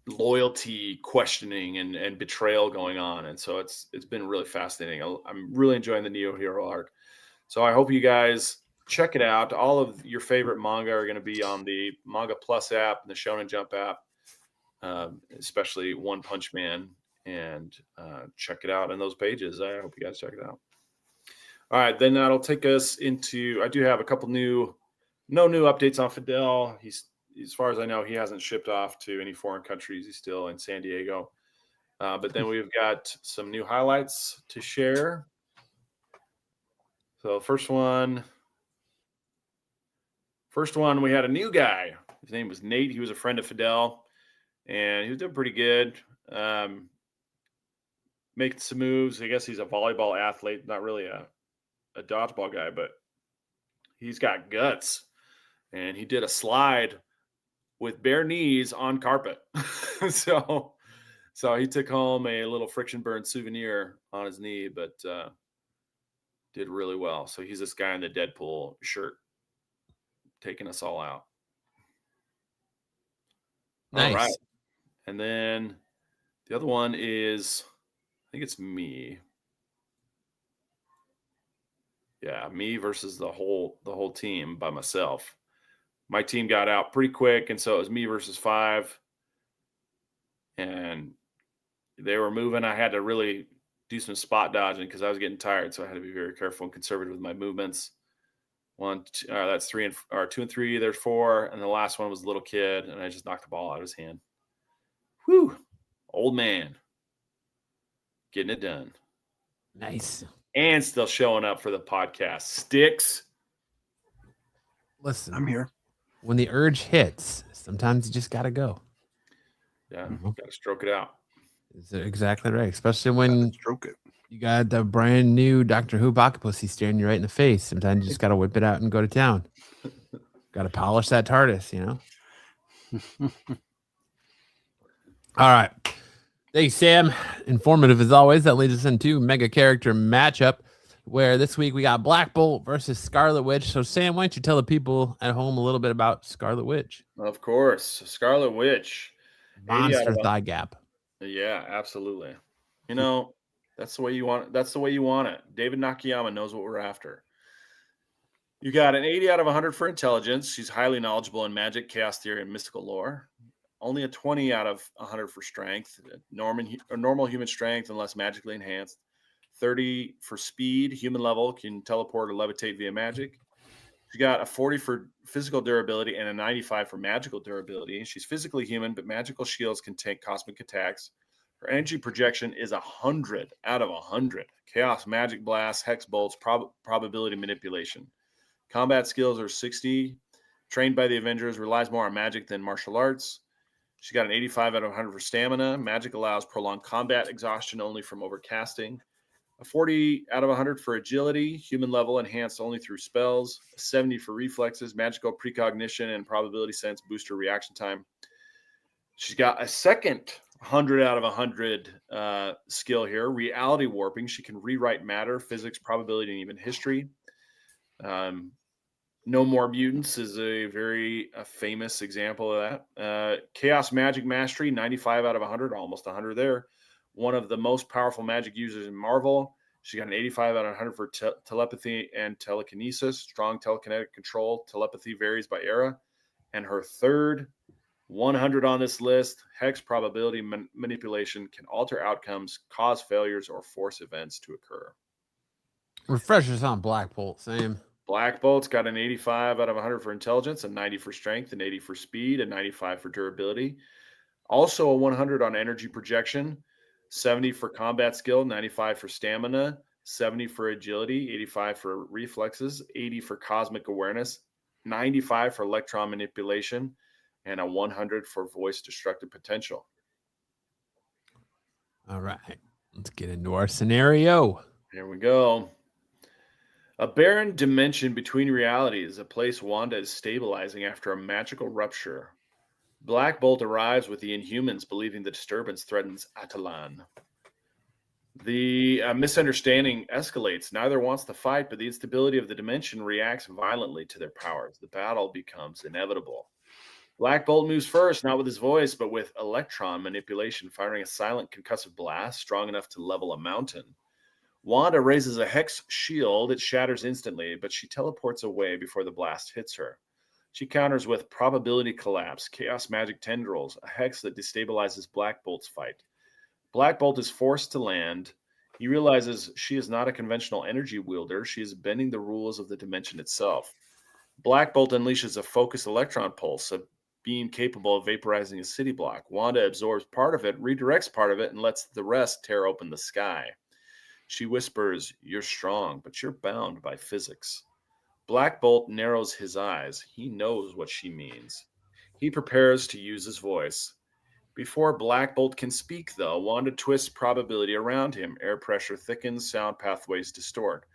E: loyalty questioning and betrayal going on. And so it's been really fascinating. I'm really enjoying the Neo Hero arc. So I hope you guys check it out. All of your favorite manga are going to be on the Manga Plus app and the Shonen Jump app, especially One Punch Man, and check it out in those pages. I hope you guys check it out. All right, then that'll take us into, I do have a couple no new updates on Fidel. He's, as far as I know, he hasn't shipped off to any foreign countries. He's still in San Diego. But then we've got some new highlights to share. So first one, we had a new guy. His name was Nate. He was a friend of Fidel, and he was doing pretty good. Making some moves. I guess he's a volleyball athlete, not really a dodgeball guy, but he's got guts. And he did a slide with bare knees on carpet. so he took home a little friction burn souvenir on his knee, but did really well. So he's this guy in the Deadpool shirt taking us all out.
D: Nice.
E: All right. And then the other one is, I think it's me. Yeah, me versus the whole team by myself. My team got out pretty quick, and so it was me versus 5. And they were moving. I had to really do some spot dodging because I was getting tired, so I had to be very careful and conservative with my movements. That's 2 and 3. There's 4, and the last one was a little kid, and I just knocked the ball out of his hand. Whew, old man, getting it done.
D: Nice.
E: And still showing up for the podcast. Sticks.
D: Listen,
F: I'm here.
D: when the urge hits, sometimes you just got to go.
E: Yeah, got to stroke it out.
D: Is exactly right? Especially when
F: Stroke it.
D: you got the brand new Doctor Who Octopussy staring you right in the face. Sometimes you just got to whip it out and go to town. Got to polish that TARDIS, you know? All right. Thanks, Sam. Informative as always. That leads us into mega character matchup, where this week we got Black Bolt versus Scarlet Witch. So, Sam, why don't you tell the people at home a little bit about Scarlet Witch?
E: Of course. Scarlet Witch.
D: Monster thigh gap.
E: Yeah, absolutely. You know, that's the way you want it. That's the way you want it. David Nakayama knows what we're after. You got an 80 out of 100 for intelligence. She's highly knowledgeable in magic, chaos theory, and mystical lore. Only a 20 out of 100 for strength. Normal human strength unless magically enhanced. 30 for speed. Human level, can teleport or levitate via magic. She got a 40 for physical durability and a 95 for magical durability. She's physically human, but magical shields can take cosmic attacks. Her energy projection is 100 out of 100. Chaos, magic blast, hex bolts, probability manipulation. Combat skills are 60. Trained by the Avengers, relies more on magic than martial arts. She got an 85 out of 100 for stamina. Magic allows prolonged combat exhaustion only from overcasting. A 40 out of 100 for agility, human level enhanced only through spells. A 70 for reflexes, magical precognition, and probability sense booster reaction time. She's got a second 100 out of 100 skill here, reality warping. She can rewrite matter, physics, probability, and even history. No More Mutants is a very famous example of that. Chaos Magic Mastery, 95 out of 100, almost 100 there. One of the most powerful magic users in Marvel. She got an 85 out of 100 for telepathy and telekinesis. Strong telekinetic control. Telepathy varies by era. And her third 100 on this list, hex probability manipulation, can alter outcomes, cause failures, or force events to occur.
D: Refreshers on Black Bolt, same.
E: Black Bolt's got an 85 out of 100 for intelligence, a 90 for strength, an 80 for speed, a 95 for durability. Also a 100 on energy projection, 70 for combat skill, 95 for stamina, 70 for agility, 85 for reflexes, 80 for cosmic awareness, 95 for electron manipulation, and a 100 for voice destructive potential.
D: All right. Let's get into our scenario.
E: Here we go. A barren dimension between realities, a place Wanda is stabilizing after a magical rupture. Black Bolt arrives with the Inhumans, believing the disturbance threatens Atalan. The misunderstanding escalates. Neither wants to fight, but the instability of the dimension reacts violently to their powers. The battle becomes inevitable. Black Bolt moves first, not with his voice, but with electron manipulation, firing a silent concussive blast strong enough to level a mountain. Wanda raises a hex shield. It shatters instantly, but she teleports away before the blast hits her. She counters with probability collapse, chaos magic tendrils, a hex that destabilizes Black Bolt's fight. Black Bolt is forced to land. He realizes she is not a conventional energy wielder. She is bending the rules of the dimension itself. Black Bolt unleashes a focused electron pulse, a beam capable of vaporizing a city block. Wanda absorbs part of it, redirects part of it, and lets the rest tear open the sky. She whispers, "You're strong, but you're bound by physics." Black Bolt narrows his eyes. He knows what she means. He prepares to use his voice. Before Black Bolt can speak, though, Wanda twists probability around him. Air pressure thickens, sound pathways distort.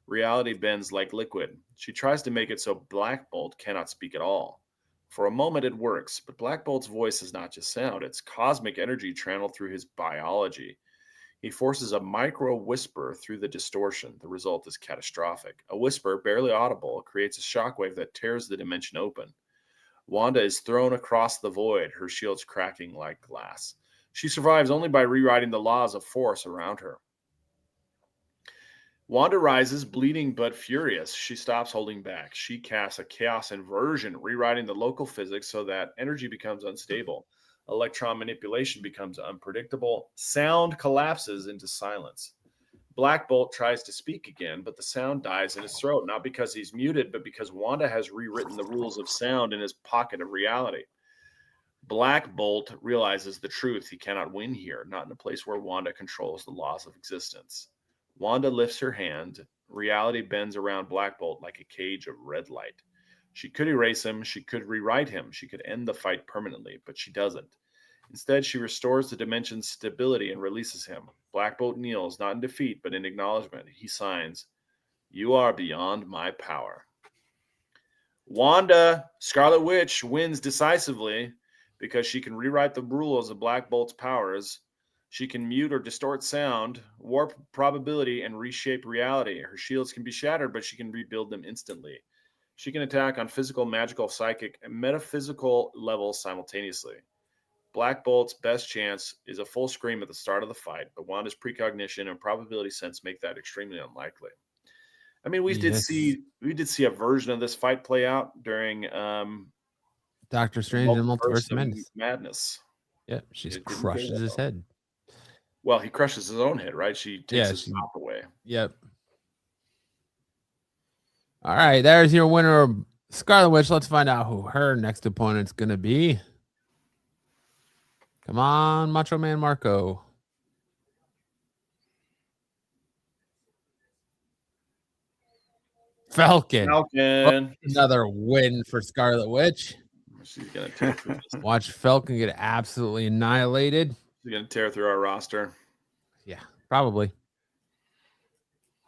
E: Reality bends like liquid. She tries to make it so Black Bolt cannot speak at all. For a moment it works, but Black Bolt's voice is not just sound. It's cosmic energy channeled through his biology. He forces a micro whisper through the distortion. The result is catastrophic. A whisper, barely audible, creates a shockwave that tears the dimension open. Wanda is thrown across the void, her shields cracking like glass. She survives only by rewriting the laws of force around her. Wanda rises, bleeding but furious. She stops holding back. She casts a chaos inversion, rewriting the local physics so that energy becomes unstable. Electron manipulation becomes unpredictable. Sound collapses into silence. Black Bolt tries to speak again, but the sound dies in his throat, not because he's muted, but because Wanda has rewritten the rules of sound in his pocket of reality. Black Bolt realizes the truth. He cannot win here, not in a place where Wanda controls the laws of existence. Wanda lifts her hand. Reality bends around Black Bolt like a cage of red light. She could erase him. She could rewrite him. She could end the fight permanently, but she doesn't. Instead, she restores the dimension's stability and releases him. Black Bolt kneels, not in defeat, but in acknowledgement. He signs, "You are beyond my power." Wanda, Scarlet Witch, wins decisively because she can rewrite the rules of Black Bolt's powers. She can mute or distort sound, warp probability, and reshape reality. Her shields can be shattered, but she can rebuild them instantly. She can attack on physical, magical, psychic, and metaphysical levels simultaneously. Black Bolt's best chance is a full scream at the start of the fight, but Wanda's precognition and probability sense make that extremely unlikely. I mean, we did see a version of this fight play out during
D: Doctor Strange and Multiverse of
E: Madness.
D: Yep, she crushes his head.
E: Well, he crushes his own head, right? She takes his mouth away.
D: Yep. All right, there's your winner, Scarlet Witch. Let's find out who her next opponent's going to be. Come on, Macho Man Marco. Falcon. Another win for Scarlet Witch.
E: She's going to tear through this.
D: Watch Falcon get absolutely annihilated.
E: She's going to tear through our roster.
D: Yeah, probably.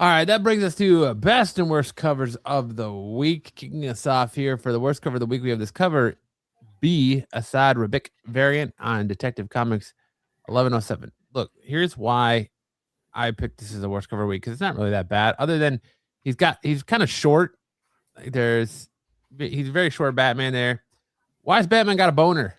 D: All right, that brings us to best and worst covers of the week. Kicking us off here for the worst cover of the week, we have this cover B, Assad Rabic variant on Detective Comics 1107. Look, here's why I picked this as the worst cover of the week, because it's not really that bad. Other than he's kind of short. Like he's a very short Batman there. Why has Batman got a boner?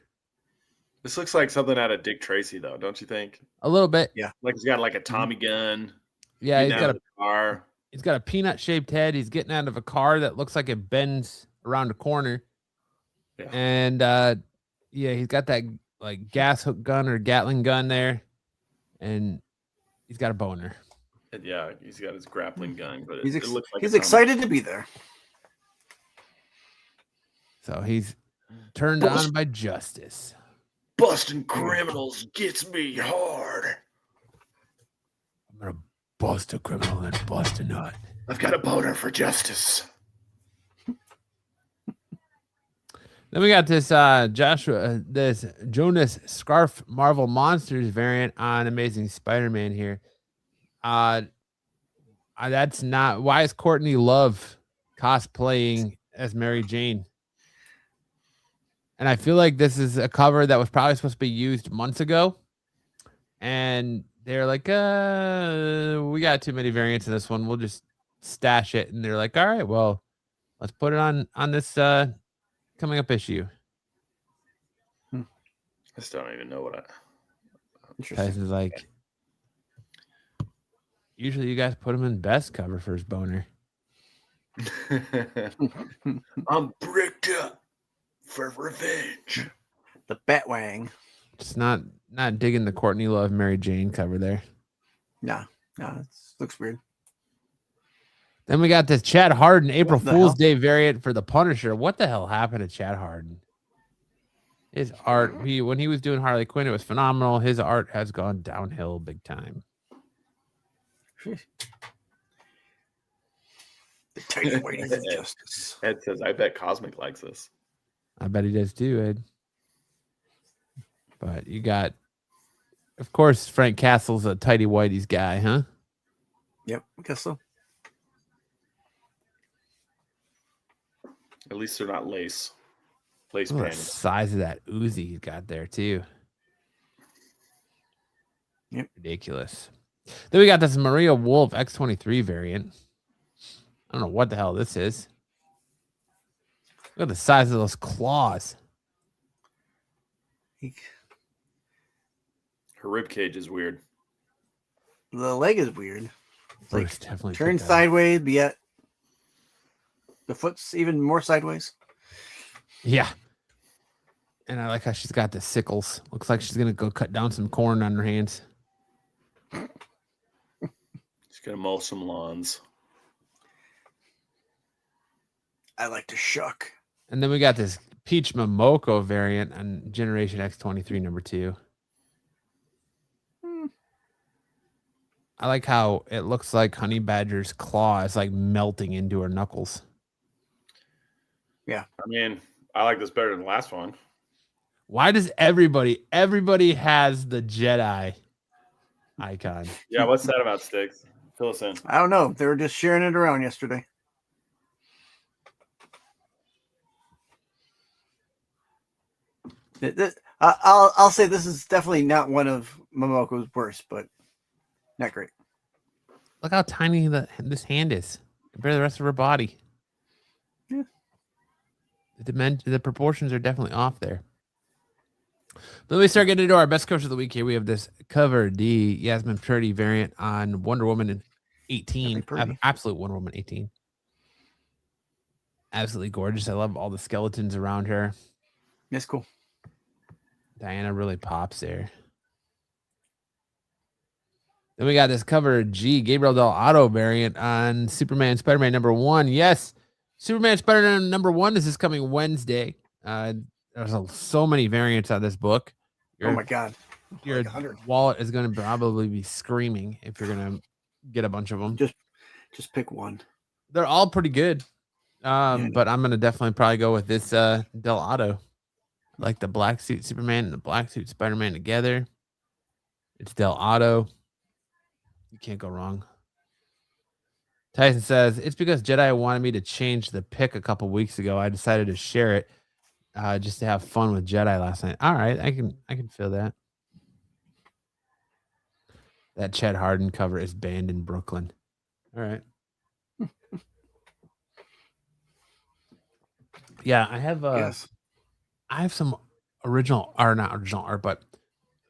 E: This looks like something out of Dick Tracy, though, don't you think?
D: A little bit.
F: Yeah.
E: Like he's got like a Tommy gun.
D: Yeah,
E: getting out of the car.
D: he's got a peanut shaped head. He's getting out of a car that looks like it bends around a corner.
E: Yeah.
D: And he's got that like gas hook gun or Gatling gun there. And he's got a boner.
E: And yeah, he's got his grappling gun, but
F: He's
E: it looks like
F: he's
E: a Tommy
F: excited to be there.
D: So he's turned on by justice.
E: Busting criminals gets me hard.
D: I'm gonna bust a criminal and bust a nut.
E: I've got a boner for justice.
D: Then we got this this Jonas Scarf Marvel Monsters variant on Amazing Spider-Man here. That's not, why is Courtney Love cosplaying as Mary Jane? And I feel like this is a cover that was probably supposed to be used months ago. And they're like, we got too many variants in this one. We'll just stash it. And they're like, all right, well, let's put it on this coming up issue.
E: I still don't even know what
D: Tyson's like, usually you guys put him in best cover for his boner.
E: I'm bricked up for revenge.
F: The Batwang.
D: Just not digging the Courtney Love Mary Jane cover there.
F: No, it looks weird.
D: Then we got this Chad Harden April
F: What the
D: Fool's
F: hell?
D: Day variant for the Punisher. What the hell happened to Chad Harden? His art, when he was doing Harley Quinn, it was phenomenal. His art has gone downhill big time.
F: The tight waiting for justice.
E: Ed says, I bet Cosmic likes this.
D: I bet he does too, Ed. But you got, of course, Frank Castle's a tighty whitey's guy, huh?
F: Yep, I guess so.
E: At least they're not lace
D: Look at the
E: panties.
D: size of that Uzi he's got there too.
F: Yep.
D: Ridiculous. Then we got this Maria Wolf X23 variant. I don't know what the hell this is. Look at the size of those claws.
E: Her rib cage is weird.
F: The leg is weird. It's like
D: Bruce definitely
F: turn
D: picked that up.
F: sideways, but yet the foot's even more sideways.
D: Yeah. And I like how she's got the sickles. Looks like she's gonna go cut down some corn on her hands.
E: She's gonna mow some lawns.
F: I like to shuck.
D: And then we got this Peach Momoko variant on Generation X23 number 2. I like how it looks like Honey Badger's claw is like melting into her knuckles.
E: I mean, I like this better than the last one.
D: Why does everybody has the Jedi icon?
E: Yeah, what's that about, Sticks? Fill us in.
F: I don't know. They were just sharing it around yesterday. I'll say this is definitely not one of Momoko's worst, but not great.
D: Look how tiny this hand is compared to the rest of her body.
F: Yeah.
D: The proportions are definitely off there. But let me start getting into our best coach of the week here. We have this cover D Yasmin Purdy variant on Wonder Woman in 18.
F: Purdy.
D: Absolute Wonder Woman 18. Absolutely gorgeous. I love all the skeletons around her.
F: That's cool.
D: Diana really pops there. Then we got this cover G Gabriel Del Otto variant on Superman Spider-Man number 1. Yes, Superman Spider-Man number 1. This is coming Wednesday. There's so many variants on this book.
F: Oh my god.
D: Your
F: Like 100.
D: wallet is going to probably be screaming if you're going to get a bunch of them.
F: Just pick one.
D: They're all pretty good.
F: I know.
D: But I'm going to definitely probably go with this Del Otto. Like the black suit Superman and the black suit Spider-Man together. It's Del Otto. You can't go wrong. Tyson says, it's because Jedi wanted me to change the pick a couple weeks ago. I decided to share it just to have fun with Jedi last night. All right, I can feel that. That Chet Harden cover is banned in Brooklyn. All right. Yeah, I have
F: Yes.
D: I have some original or not original art, but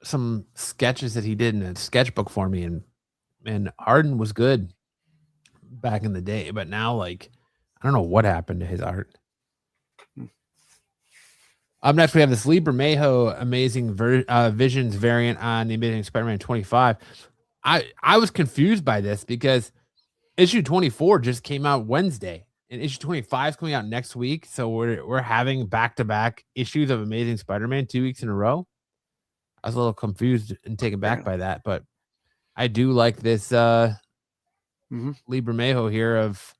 D: some sketches that he did in a sketchbook for me, and Harden was good back in the day, but now like I don't know what happened to his art. Up next, we have this Lee Bermejo Amazing Visions variant on the Amazing Spider-Man 25. I was confused by this because issue 24 just came out Wednesday, and issue 25 is coming out next week. So we're having back-to-back issues of Amazing Spider-Man 2 weeks in a row. I was a little confused and taken back by that, but I do like this Lee Bermejo here of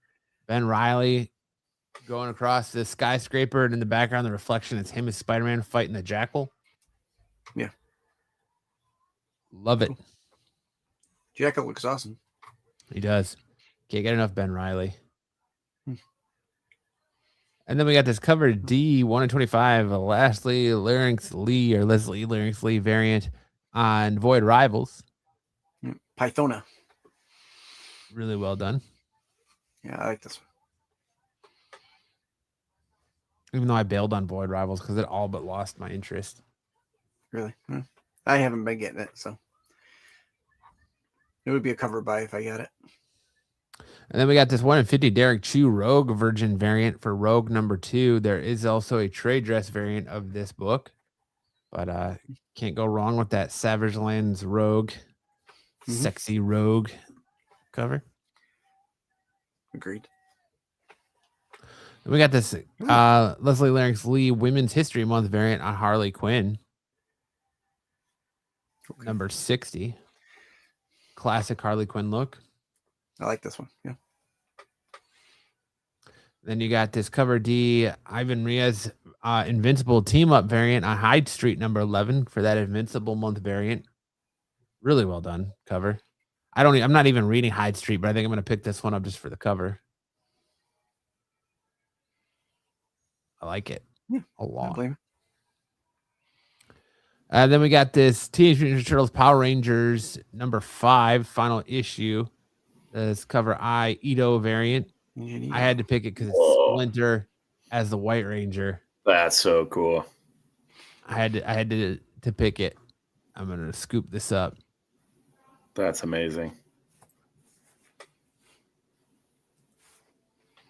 D: Ben Reilly going across the skyscraper, and in the background, the reflection is him as Spider-Man fighting the Jackal.
F: Yeah.
D: Love it.
F: Jackal looks awesome.
D: He does. Can't get enough Ben Reilly. And then we got this cover D 125, Leslie Larynx Lee variant on Void Rivals.
F: Pythona.
D: Really well done.
F: Yeah, I like this one.
D: Even though I bailed on Void Rivals because it all but lost my interest.
F: Really? I haven't been getting it, so it would be a cover buy if I got it.
D: And then we got this 1 in 50 Derek Chu Rogue Virgin variant for Rogue #2. There is also a trade dress variant of this book, but can't go wrong with that Savage Lands Rogue, sexy Rogue cover.
F: Agreed.
D: And we got this Leslie Larynx Lee Women's History Month variant on Harley Quinn, number 60. Classic Harley Quinn look.
F: I like this one. Yeah.
D: Then you got this cover D Ivan Riaz Invincible Team Up variant on Hyde Street number 11 for that Invincible Month variant. Really well done cover. I'm not even reading Hyde Street, but I think I'm going to pick this one up just for the cover. I like it a lot. Then we got this Teenage Mutant Ninja Turtles Power Rangers number 5 final issue. This cover I Ito variant. I had to pick it because it's Splinter as the White Ranger.
E: That's so cool.
D: I had to pick it. I'm gonna scoop this up.
E: That's amazing.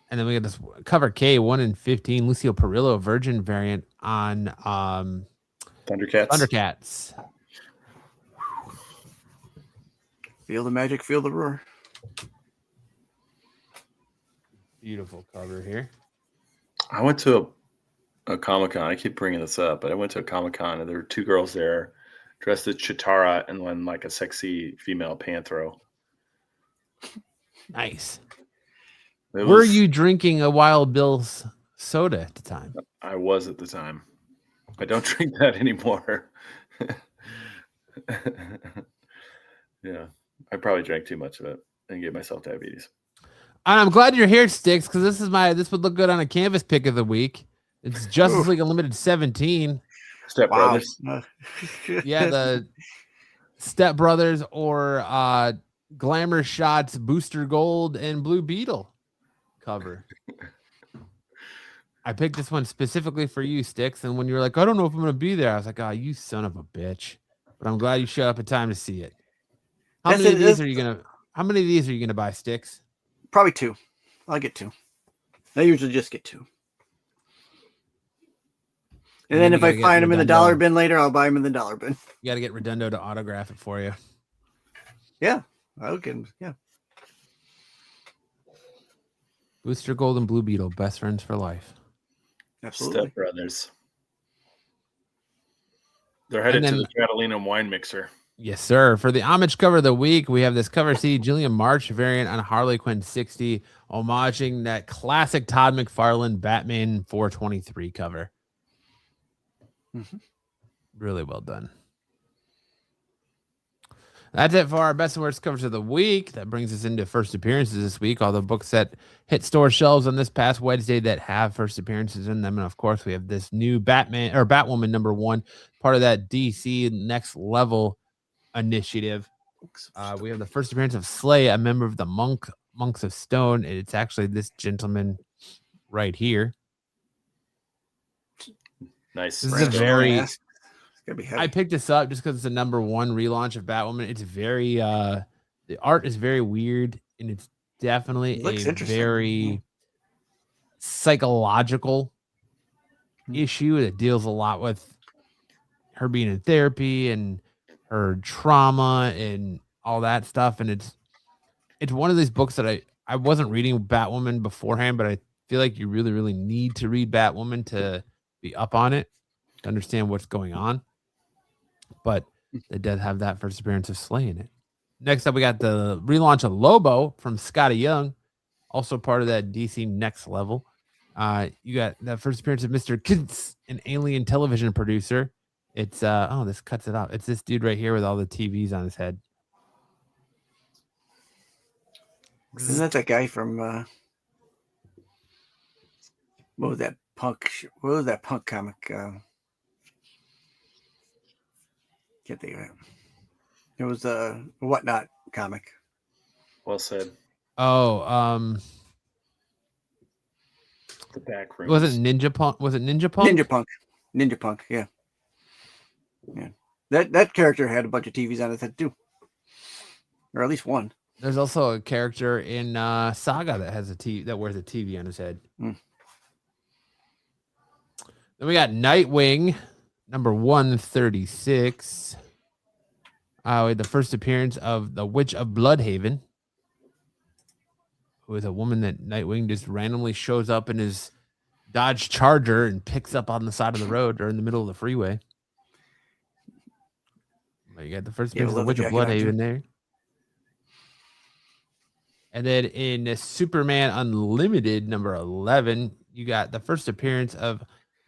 D: And then we got this cover K 1 in 15 Lucio Perillo Virgin variant on Thundercats.
F: Feel the magic, feel the roar.
D: Beautiful cover here.
E: I went to a Comic-Con. I keep bringing this up, but I went to a Comic-Con and there were 2 girls there dressed as Chitara and one like a sexy female Panthro.
D: Nice. Were you drinking a Wild Bill's soda at the time?
E: I was at the time. I don't drink that anymore. Yeah. I probably drank too much of it and gave myself diabetes.
D: And I'm glad you're here, Sticks, because this would look good on a canvas pick of the week. It's Justice League Unlimited 17.
E: Step Brothers.
D: Yeah, the Step Brothers or Glamour Shots, Booster Gold, and Blue Beetle cover. I picked this one specifically for you, Sticks, and when you were like, I don't know if I'm going to be there, I was like, oh, you son of a bitch. But I'm glad you showed up in time to see it. How many of these are you gonna buy, Sticks?
F: Probably 2. I'll get 2. I usually just get 2. And then if I find them in the dollar bin later, I'll buy them in the dollar bin.
D: You got to get Redondo to autograph it for you.
F: Yeah, I'll get them. Yeah.
D: Booster Gold and Blue Beetle, best friends for life.
F: Absolutely.
E: Step Brothers. They're headed to the Catalina wine mixer.
D: Yes, sir. For the homage cover of the week, we have this cover C Jillian March variant on Harley Quinn 60, homaging that classic Todd McFarlane Batman 423 cover. Really well done. That's it for our best and worst covers of the week. That brings us into first appearances this week. All the books that hit store shelves on this past Wednesday that have first appearances in them. And of course, we have this new Batwoman #1, part of that DC Next Level initiative. We have the first appearance of Slay, a member of the Monks of Stone. It's actually this gentleman right here.
E: Nice.
D: This is a very.
F: Be
D: I picked this up just because it's a #1 relaunch of Batwoman. It's very the art is very weird, and it's definitely a very psychological issue that deals a lot with her being in therapy and her trauma and all that stuff. And it's one of these books that I wasn't reading Batwoman beforehand, but I feel like you really, really need to read Batwoman to be up on it, to understand what's going on. But they did have that first appearance of Slay in it. Next up, we got the relaunch of Lobo from Scotty Young, also part of that DC Next Level. You got that first appearance of Mr. Kintz, an alien television producer. It's this cuts it off. It's this dude right here with all the TVs on his head.
F: Isn't that guy from what was that punk comic? Can't think of it. It was a Whatnot comic.
E: Well said.
D: Oh,
E: The back room.
D: was it Ninja Punk?
F: Ninja Punk, yeah. That character had a bunch of TVs on his head too, or at least one.
D: There's also a character in Saga that has that wears a TV on his head. Then we got Nightwing, #136. We had the first appearance of the Witch of Bloodhaven, who is a woman that Nightwing just randomly shows up in his Dodge Charger and picks up on the side of the road or in the middle of the freeway. You got the first appearance of the Witch of Bloodhaven there. And then in Superman Unlimited, #11, you got the first appearance of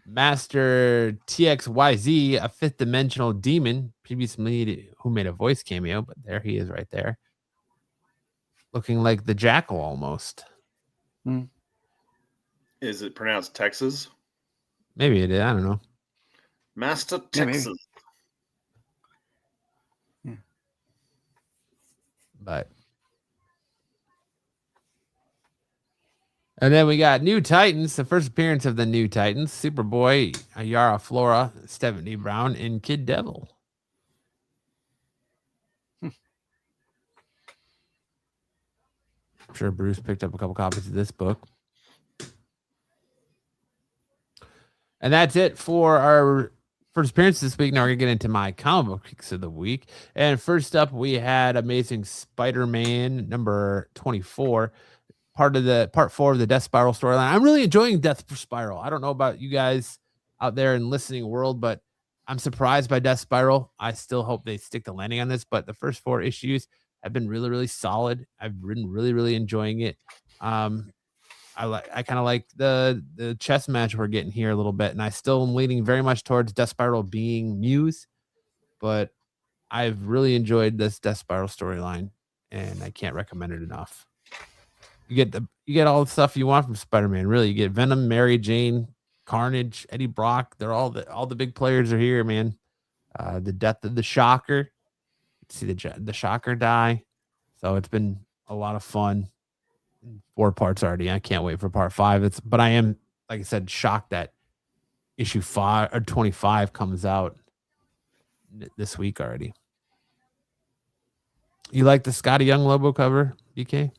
D: Master TXYZ, a fifth dimensional demon, previously who made a voice cameo, but there he is right there. Looking like the Jackal almost.
E: Is it pronounced Texas?
D: Maybe it is. I don't know.
E: Master Texas.
F: Yeah.
D: But. And then we got New Titans, the first appearance of the New Titans, Superboy, Yara Flora, Stephanie Brown, and Kid Devil. I'm sure Bruce picked up a couple copies of this book. And that's it for our first appearance this week. Now we're going to get into my comic book picks of the week. And first up, we had Amazing Spider-Man #24. Part 4 of the Death Spiral storyline. I'm really enjoying Death Spiral. I don't know about you guys out there in listening world, but I'm surprised by Death Spiral. I still hope they stick the landing on this, but the first 4 issues have been really, really solid. I've been really, really enjoying it. I kind of like the chess match we're getting here a little bit, and I still am leaning very much towards Death Spiral being Muse, but I've really enjoyed this Death Spiral storyline, and I can't recommend it enough. You get all the stuff you want from Spider-Man. Really, you get Venom, Mary Jane, Carnage, Eddie Brock. They're all the big players are here, man. The death of the Shocker. See the Shocker die. So it's been a lot of fun. 4 parts already. I can't wait for part 5. But I am, like I said, shocked that issue 5 or 25 comes out this week already. You like the Scotty Young Lobo cover, BK?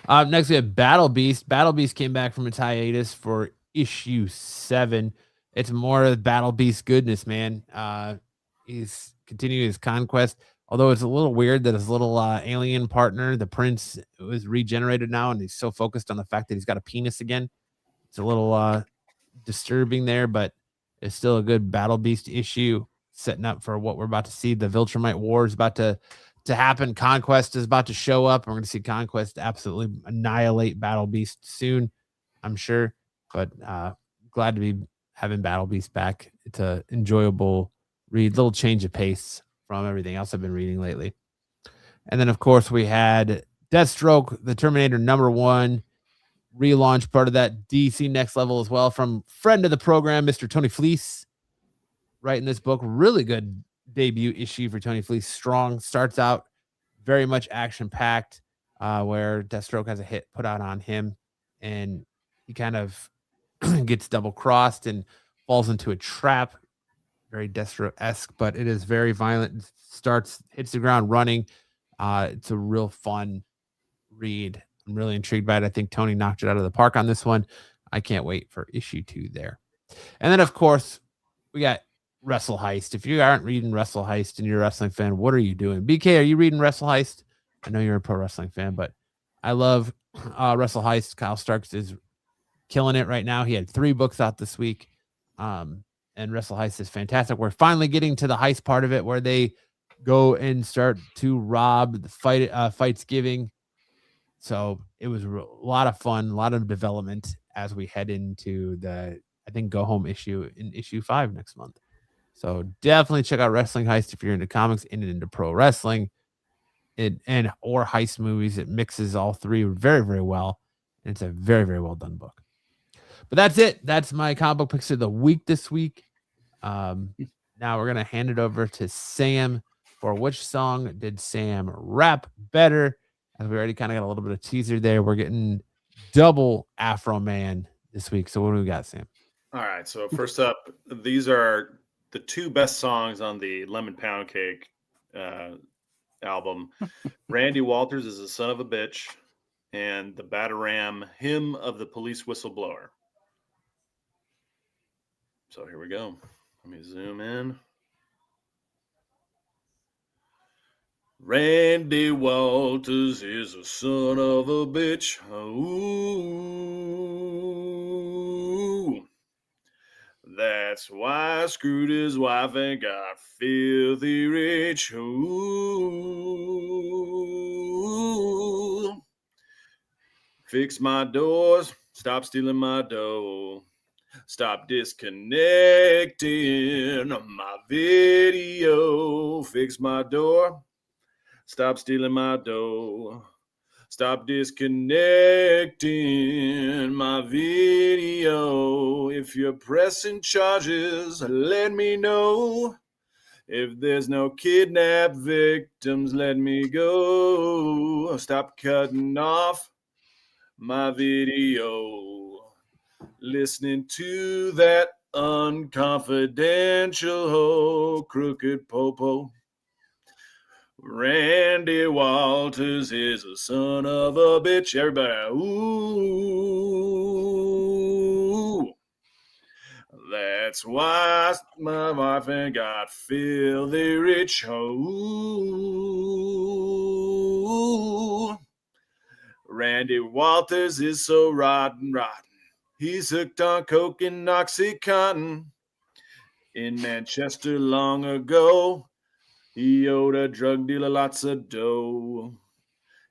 D: Next, we have Battle Beast. Battle Beast came back from its hiatus for issue 7. It's more of Battle Beast goodness, man. He's continuing his conquest, although it's a little weird that his little alien partner, the prince, was regenerated now, and he's so focused on the fact that he's got a penis again. It's a little disturbing there, but it's still a good Battle Beast issue, setting up for what we're about to see. The Viltrumite War is about to happen. Conquest is about to show up. We're going to see Conquest absolutely annihilate Battle Beast soon, I'm sure. But glad to be having Battle Beast back. It's a enjoyable read, little change of pace from everything else I've been reading lately. And then, of course, we had Deathstroke, the Terminator #1 relaunch, part of that DC Next Level as well, from friend of the program, Mr. Tony Fleece, writing this book. Really good debut issue for Tony Fleece. Strong, starts out very much action-packed, where Deathstroke has a hit put out on him, and he kind of gets double-crossed and falls into a trap. Very Deathstroke-esque, but it is very violent. Hits the ground running. It's a real fun read. I'm really intrigued by it. I think Tony knocked it out of the park on this one. I can't wait for issue 2 there. And then, of course, we got Wrestle Heist. If you aren't reading Wrestle Heist and you're a wrestling fan, what are you doing? BK, are you reading Wrestle Heist? I know you're a pro wrestling fan, but I love Wrestle Heist. Kyle Starks is killing it right now. He had 3 books out this week. And Wrestle Heist is fantastic. We're finally getting to the heist part of it where they go and start to rob the fights giving. So it was a lot of fun, a lot of development as we head into the, I think, go home issue in issue 5 next month. So definitely check out Wrestling Heist if you're into comics and into pro wrestling or heist movies. It mixes all 3 very, very well. And it's a very, very well done book. But that's it. That's my comic book picks of the week this week. Now we're going to hand it over to Sam for which song did Sam rap better? As we already kind of got a little bit of teaser there. We're getting double Afro Man this week. So what do we got, Sam?
E: All right. So first up, these are the 2 best songs on the Lemon Pound Cake album. Randy Walters is a son of a bitch, and the Bataram Hymn of the Police Whistleblower. So here we go. Let me zoom in. Randy Walters is a son of a bitch. Ooh. That's why I screwed his wife and got filthy rich. Ooh. Fix my doors. Stop stealing my dough. Stop disconnecting my video. Fix my door. Stop stealing my dough. Stop disconnecting my video. If you're pressing charges, let me know. If there's no kidnapped victims, let me go. Stop cutting off my video. Listening to that unconfidential crooked popo. Randy Walters is a son of a bitch. Everybody, ooh. That's why my wife ain't got filthy rich. Ooh. Randy Walters is so rotten. He's hooked on coke and Oxycontin. In Manchester long ago, he owed a drug dealer lots of dough.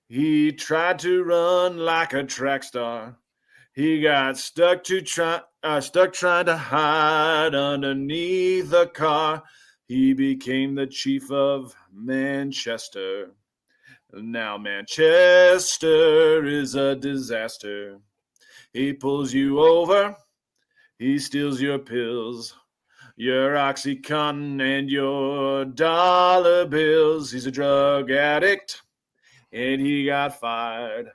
E: He tried to run like a track star. He got stuck trying to hide underneath a car. He became the chief of Manchester. Now Manchester is a disaster. He pulls you over. He steals your pills. Your Oxycontin and your dollar bills. He's a drug addict, and he got fired.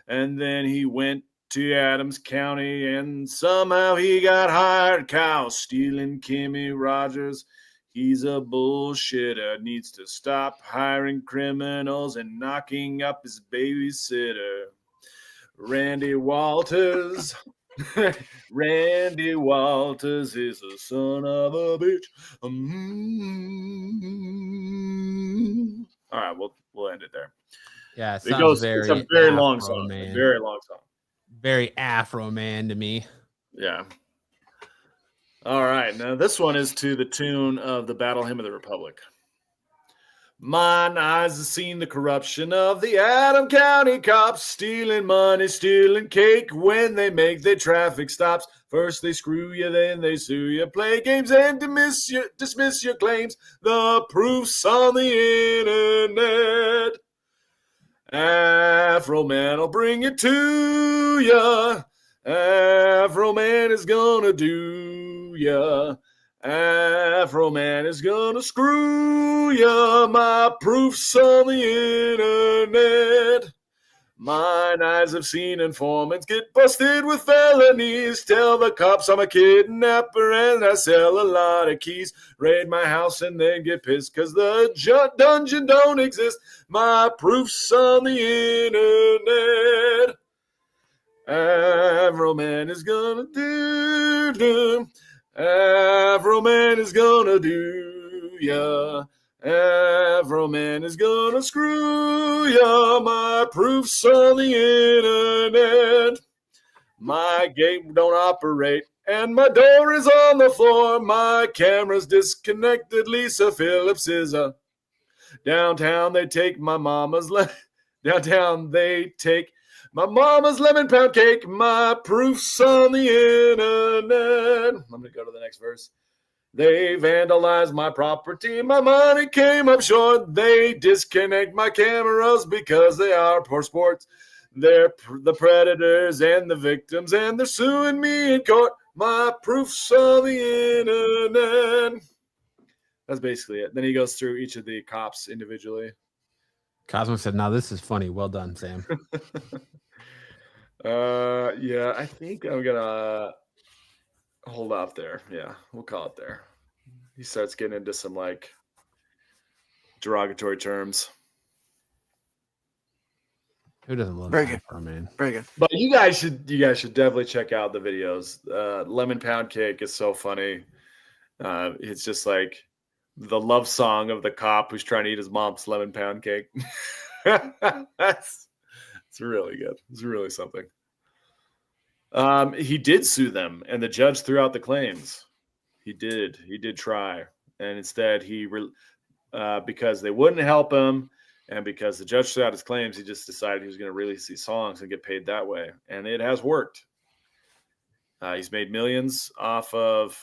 E: And then he went to Adams County, and somehow he got hired. Cow stealing Kimmy Rogers. He's a bullshitter. Needs to stop hiring criminals and knocking up his babysitter. Randy Walters. Randy Walters is a son of a bitch. All right, we'll end it there.
D: Yeah,
E: It goes. It's a very long song.
D: Man.
E: Very long song.
D: Very Afro Man to me.
E: Yeah. All right. Now this one is to the tune of the Battle Hymn of the Republic. Mine eyes have seen the corruption of the Adam County cops, stealing money, stealing cake when they make their traffic stops. First they screw you, then they sue you, play games and dismiss your claims. The proof's on the internet. Afro Man will bring it to ya. Afro Man is gonna do ya. Afro Man is gonna screw ya. My proof's on the internet. Mine eyes have seen informants get busted with felonies. Tell the cops I'm a kidnapper and I sell a lot of keys. Raid my house and then get pissed because the dungeon don't exist. My proof's on the internet. Afro Man is gonna do. Afro Man is gonna do ya. Afro Man is gonna screw ya. My proof's on the internet. My gate don't operate and my door is on the floor. My camera's disconnected. Lisa Phillips is a downtown. They take my mama's downtown. They take my mama's lemon pound cake. My proof's on the internet. I'm going to go to the next verse. They vandalized my property. My money came up short. They disconnect my cameras because they are poor sports. They're the predators and the victims, and they're suing me in court. My proof's on the internet. That's basically it. Then he goes through each of the cops individually.
D: Cosmo said, "Now this is funny. Well done, Sam."
E: Yeah, I think I'm gonna hold off there. Yeah, we'll call it there. He starts getting into some like derogatory terms.
D: Who doesn't love
F: Very
D: that
F: good.
D: man?
F: Very good.
E: But you guys should definitely check out the videos. Lemon Pound Cake is so funny. It's just like the love song of the cop who's trying to eat his mom's lemon pound cake. It's really good. It's really something. He did sue them, and the judge threw out the claims. He did try, and instead because they wouldn't help him, and because the judge threw out his claims, he just decided he was going to release these songs and get paid that way, and it has worked. He's made millions off of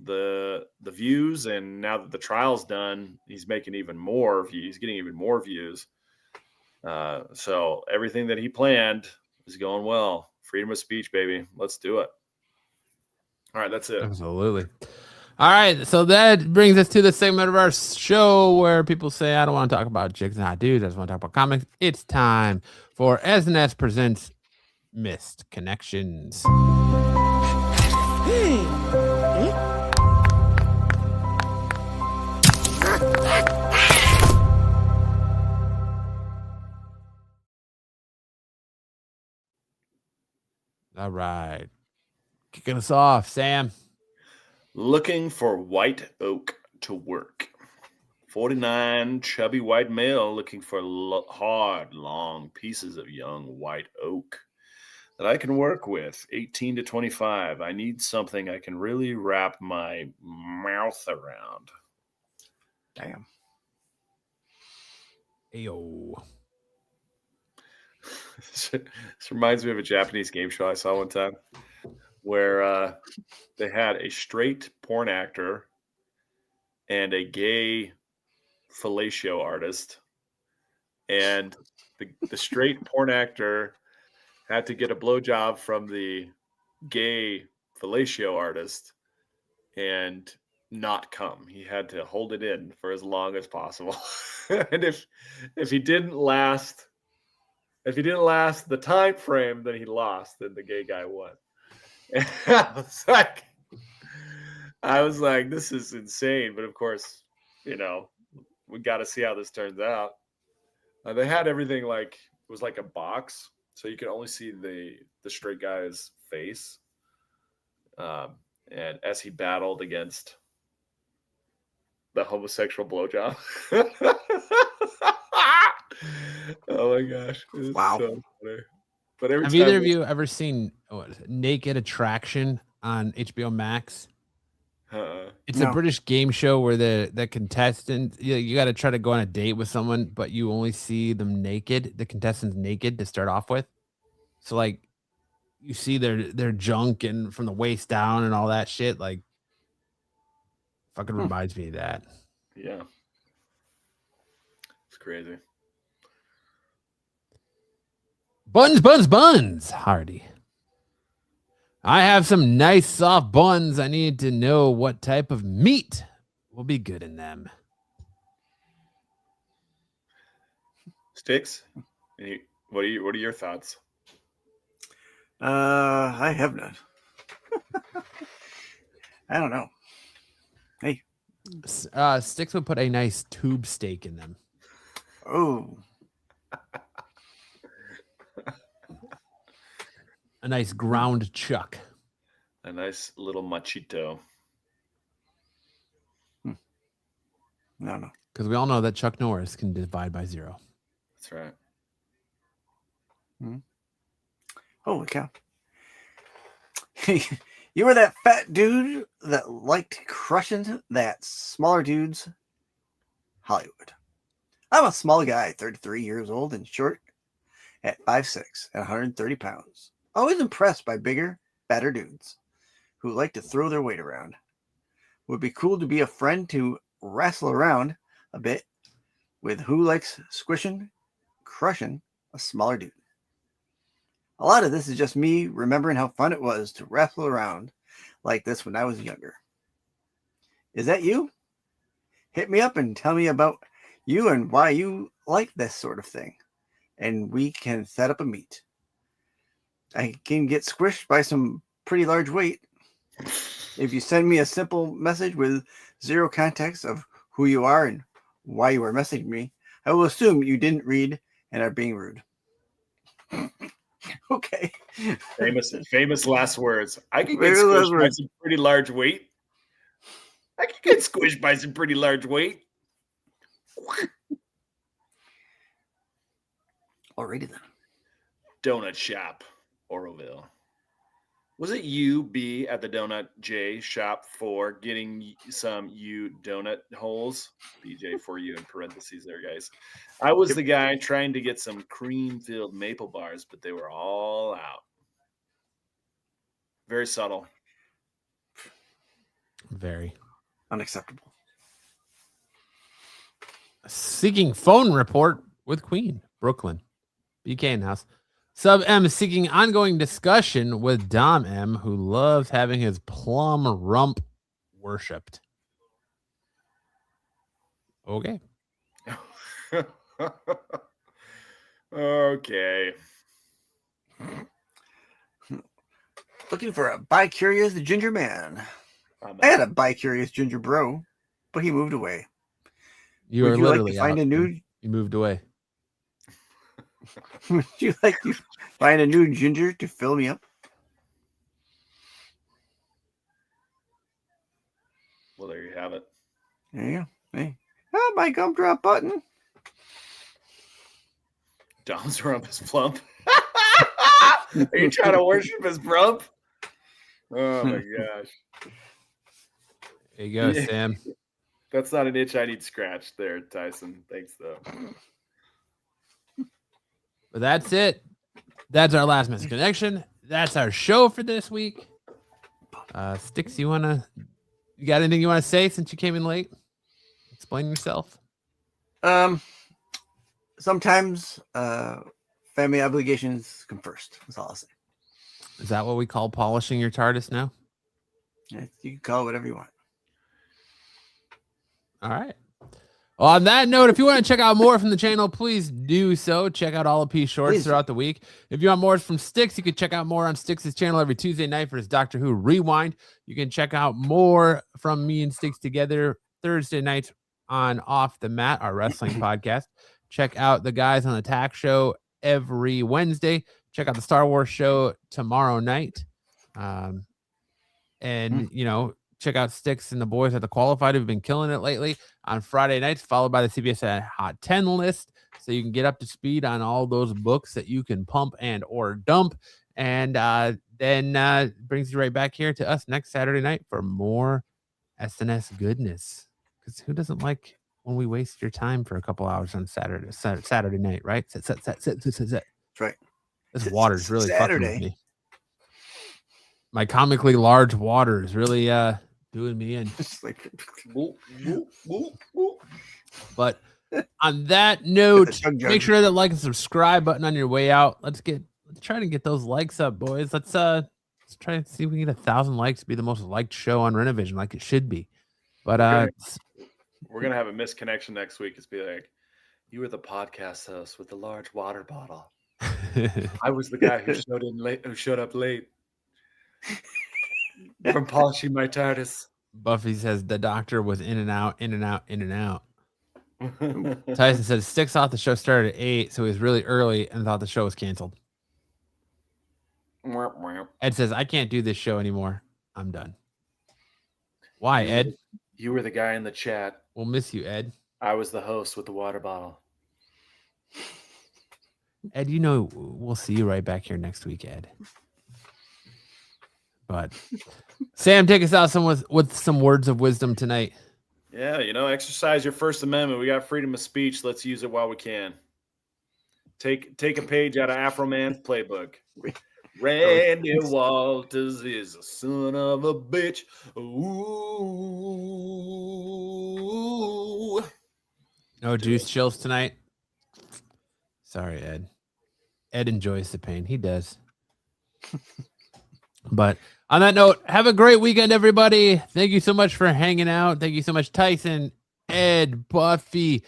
E: the views, and now that the trial's done, he's making even more views. He's getting even more views. So everything that he planned is going well. Freedom of speech, baby. Let's do it. All right, that's it.
D: Absolutely. All right, so that brings us to the segment of our show where people say, I don't want to talk about chicks and hot dudes. I just want to talk about comics. It's time for S&S Presents Missed Connections. All right. Kicking us off, Sam.
E: Looking for white oak to work. 49 chubby white male looking for hard, long pieces of young white oak that I can work with. 18 to 25. I need something I can really wrap my mouth around.
F: Damn.
D: Ayo.
E: This reminds me of a Japanese game show I saw one time where they had a straight porn actor and a gay fellatio artist. And the straight porn actor had to get a blowjob from the gay fellatio artist and not come. He had to hold it in for as long as possible. And if he didn't last the time frame that he lost, then the gay guy won. And I was like, this is insane. But of course, we got to see how this turns out. They had everything like it was like a box, so you could only see the straight guy's face. And as he battled against the homosexual blowjob. Oh my gosh.
F: Wow.
E: So funny. But every
D: Have
E: time
D: either of you ever seen Naked Attraction on HBO Max? It's
F: No.
D: a British game show where the contestant you got to try to go on a date with someone, but you only see them naked, the contestants naked to start off with. So like you see their junk and from the waist down and all that shit. Like fucking reminds me of that.
E: Yeah. It's crazy.
D: Buns, Hardy. I have some nice soft buns. I need to know what type of meat will be good in them.
E: Sticks? What are your thoughts?
F: I have none. I don't know. Hey.
D: Sticks would put a nice tube steak in them.
F: Oh.
D: A nice ground chuck.
E: A nice little machito.
F: No.
D: Because we all know that Chuck Norris can divide by 0.
E: That's right.
F: Holy cow. You were that fat dude that liked crushing that smaller dude's Hollywood. I'm a small guy, 33 years old and short at 5'6" and 130 pounds. Always impressed by bigger, better dudes who like to throw their weight around. Would be cool to be a friend to wrestle around a bit with who likes squishing, crushing a smaller dude. A lot of this is just me remembering how fun it was to wrestle around like this when I was younger. Is that you? Hit me up and tell me about you and why you like this sort of thing, and we can set up a meet. I can get squished by some pretty large weight. If you send me a simple message with 0 context of who you are and why you are messaging me, I will assume you didn't read and are being rude. Okay.
E: Famous last words. I can get squished by some pretty large weight. I can get squished by some pretty large weight.
F: Alrighty then.
E: Donut shop, Oroville. Was it you, B, at the Donut J shop for getting some you donut holes? BJ for you in parentheses there, guys. I was the guy trying to get some cream-filled maple bars, but they were all out. Very subtle.
D: Very.
F: Unacceptable.
D: Seeking phone report with Queen, Brooklyn. BK in house. Sub M is seeking ongoing discussion with Dom M, who loves having his plum rump worshipped. Okay.
E: Okay.
F: Looking for a bi-curious ginger man. I had a bi-curious ginger bro, but he moved away.
D: You
F: Would
D: are
F: you like
D: literally
F: to find
D: out.
F: a new?
D: You moved away.
F: Would you like to find a new ginger to fill me up?
E: Well, there you have it.
F: There you go. Hey, oh, my gumdrop button.
E: Dom's rump is plump. Are you trying to worship his rump? Oh my gosh.
D: There you go, Sam.
E: That's not an itch I need scratched there, Tyson. Thanks, though.
D: But that's it. That's our last missing connection. That's our show for this week. Sticks, you got anything you want to say since you came in late? Explain yourself.
F: Sometimes family obligations come first. That's all I'll say.
D: Is that what we call polishing your TARDIS now?
F: You can call it whatever you want.
D: All right. Well, on that note, if you want to check out more from the channel, please do so. Check out all of P shorts throughout the week. If you want more from Sticks, you can check out more on Sticks' channel every Tuesday night for his Doctor Who Rewind. You can check out more from me and Sticks together Thursday night on Off the Mat, our wrestling podcast. Check out the guys on the Tack Show every Wednesday. Check out the Star Wars show tomorrow night. Check out Sticks and the boys at the Qualified who've been killing it lately on Friday nights, followed by the CBS Hot 10 list. So you can get up to speed on all those books that you can pump and or dump. And then brings you right back here to us next Saturday night for more SNS goodness. Because who doesn't like when we waste your time for a couple hours on Saturday night, right? Set.
F: That's right.
D: This water's really fucking with
F: Saturday.
D: me. My comically large water is really doing me in.
F: Just like
D: But on that note,
F: chug jug.
D: make sure to like and subscribe button on your way out. Let's try to get those likes up, boys. Let's try and see if we can get 1,000 likes to be the most liked show on Renovision, like it should be. But
E: we're gonna have a misconnection next week. It's be like, you were the podcast host with the large water bottle. I was the guy who showed up late from polishing my TARDIS.
D: Buffy says the doctor was in and out, in and out, in and out. Tyson says Sticks thought the show started at 8, so he was really early and thought the show was canceled. Ed says, I can't do this show anymore. I'm done. Why, Ed?
E: You were the guy in the chat.
D: We'll miss you, Ed.
E: I was the host with the water bottle.
D: Ed, you know we'll see you right back here next week, Ed. But Sam, take us out with some words of wisdom tonight.
E: Yeah, exercise your First Amendment. We got freedom of speech. Let's use it while we can. Take a page out of Afro Man's playbook. Randy Walters is a son of a bitch. Ooh.
D: No juice chills tonight. Sorry, Ed. Ed enjoys the pain. He does. But on that note, have a great weekend, everybody. Thank you so much for hanging out. Thank you so much, Tyson, Ed, Buffy,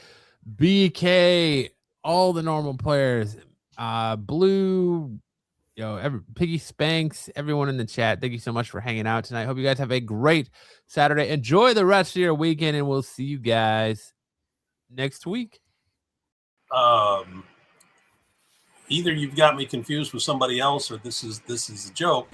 D: BK, all the normal players, Blue, Piggy Spanks, everyone in the chat. Thank you so much for hanging out tonight. Hope you guys have a great Saturday. Enjoy the rest of your weekend, and we'll see you guys next week.
G: Either you've got me confused with somebody else, or this is a joke.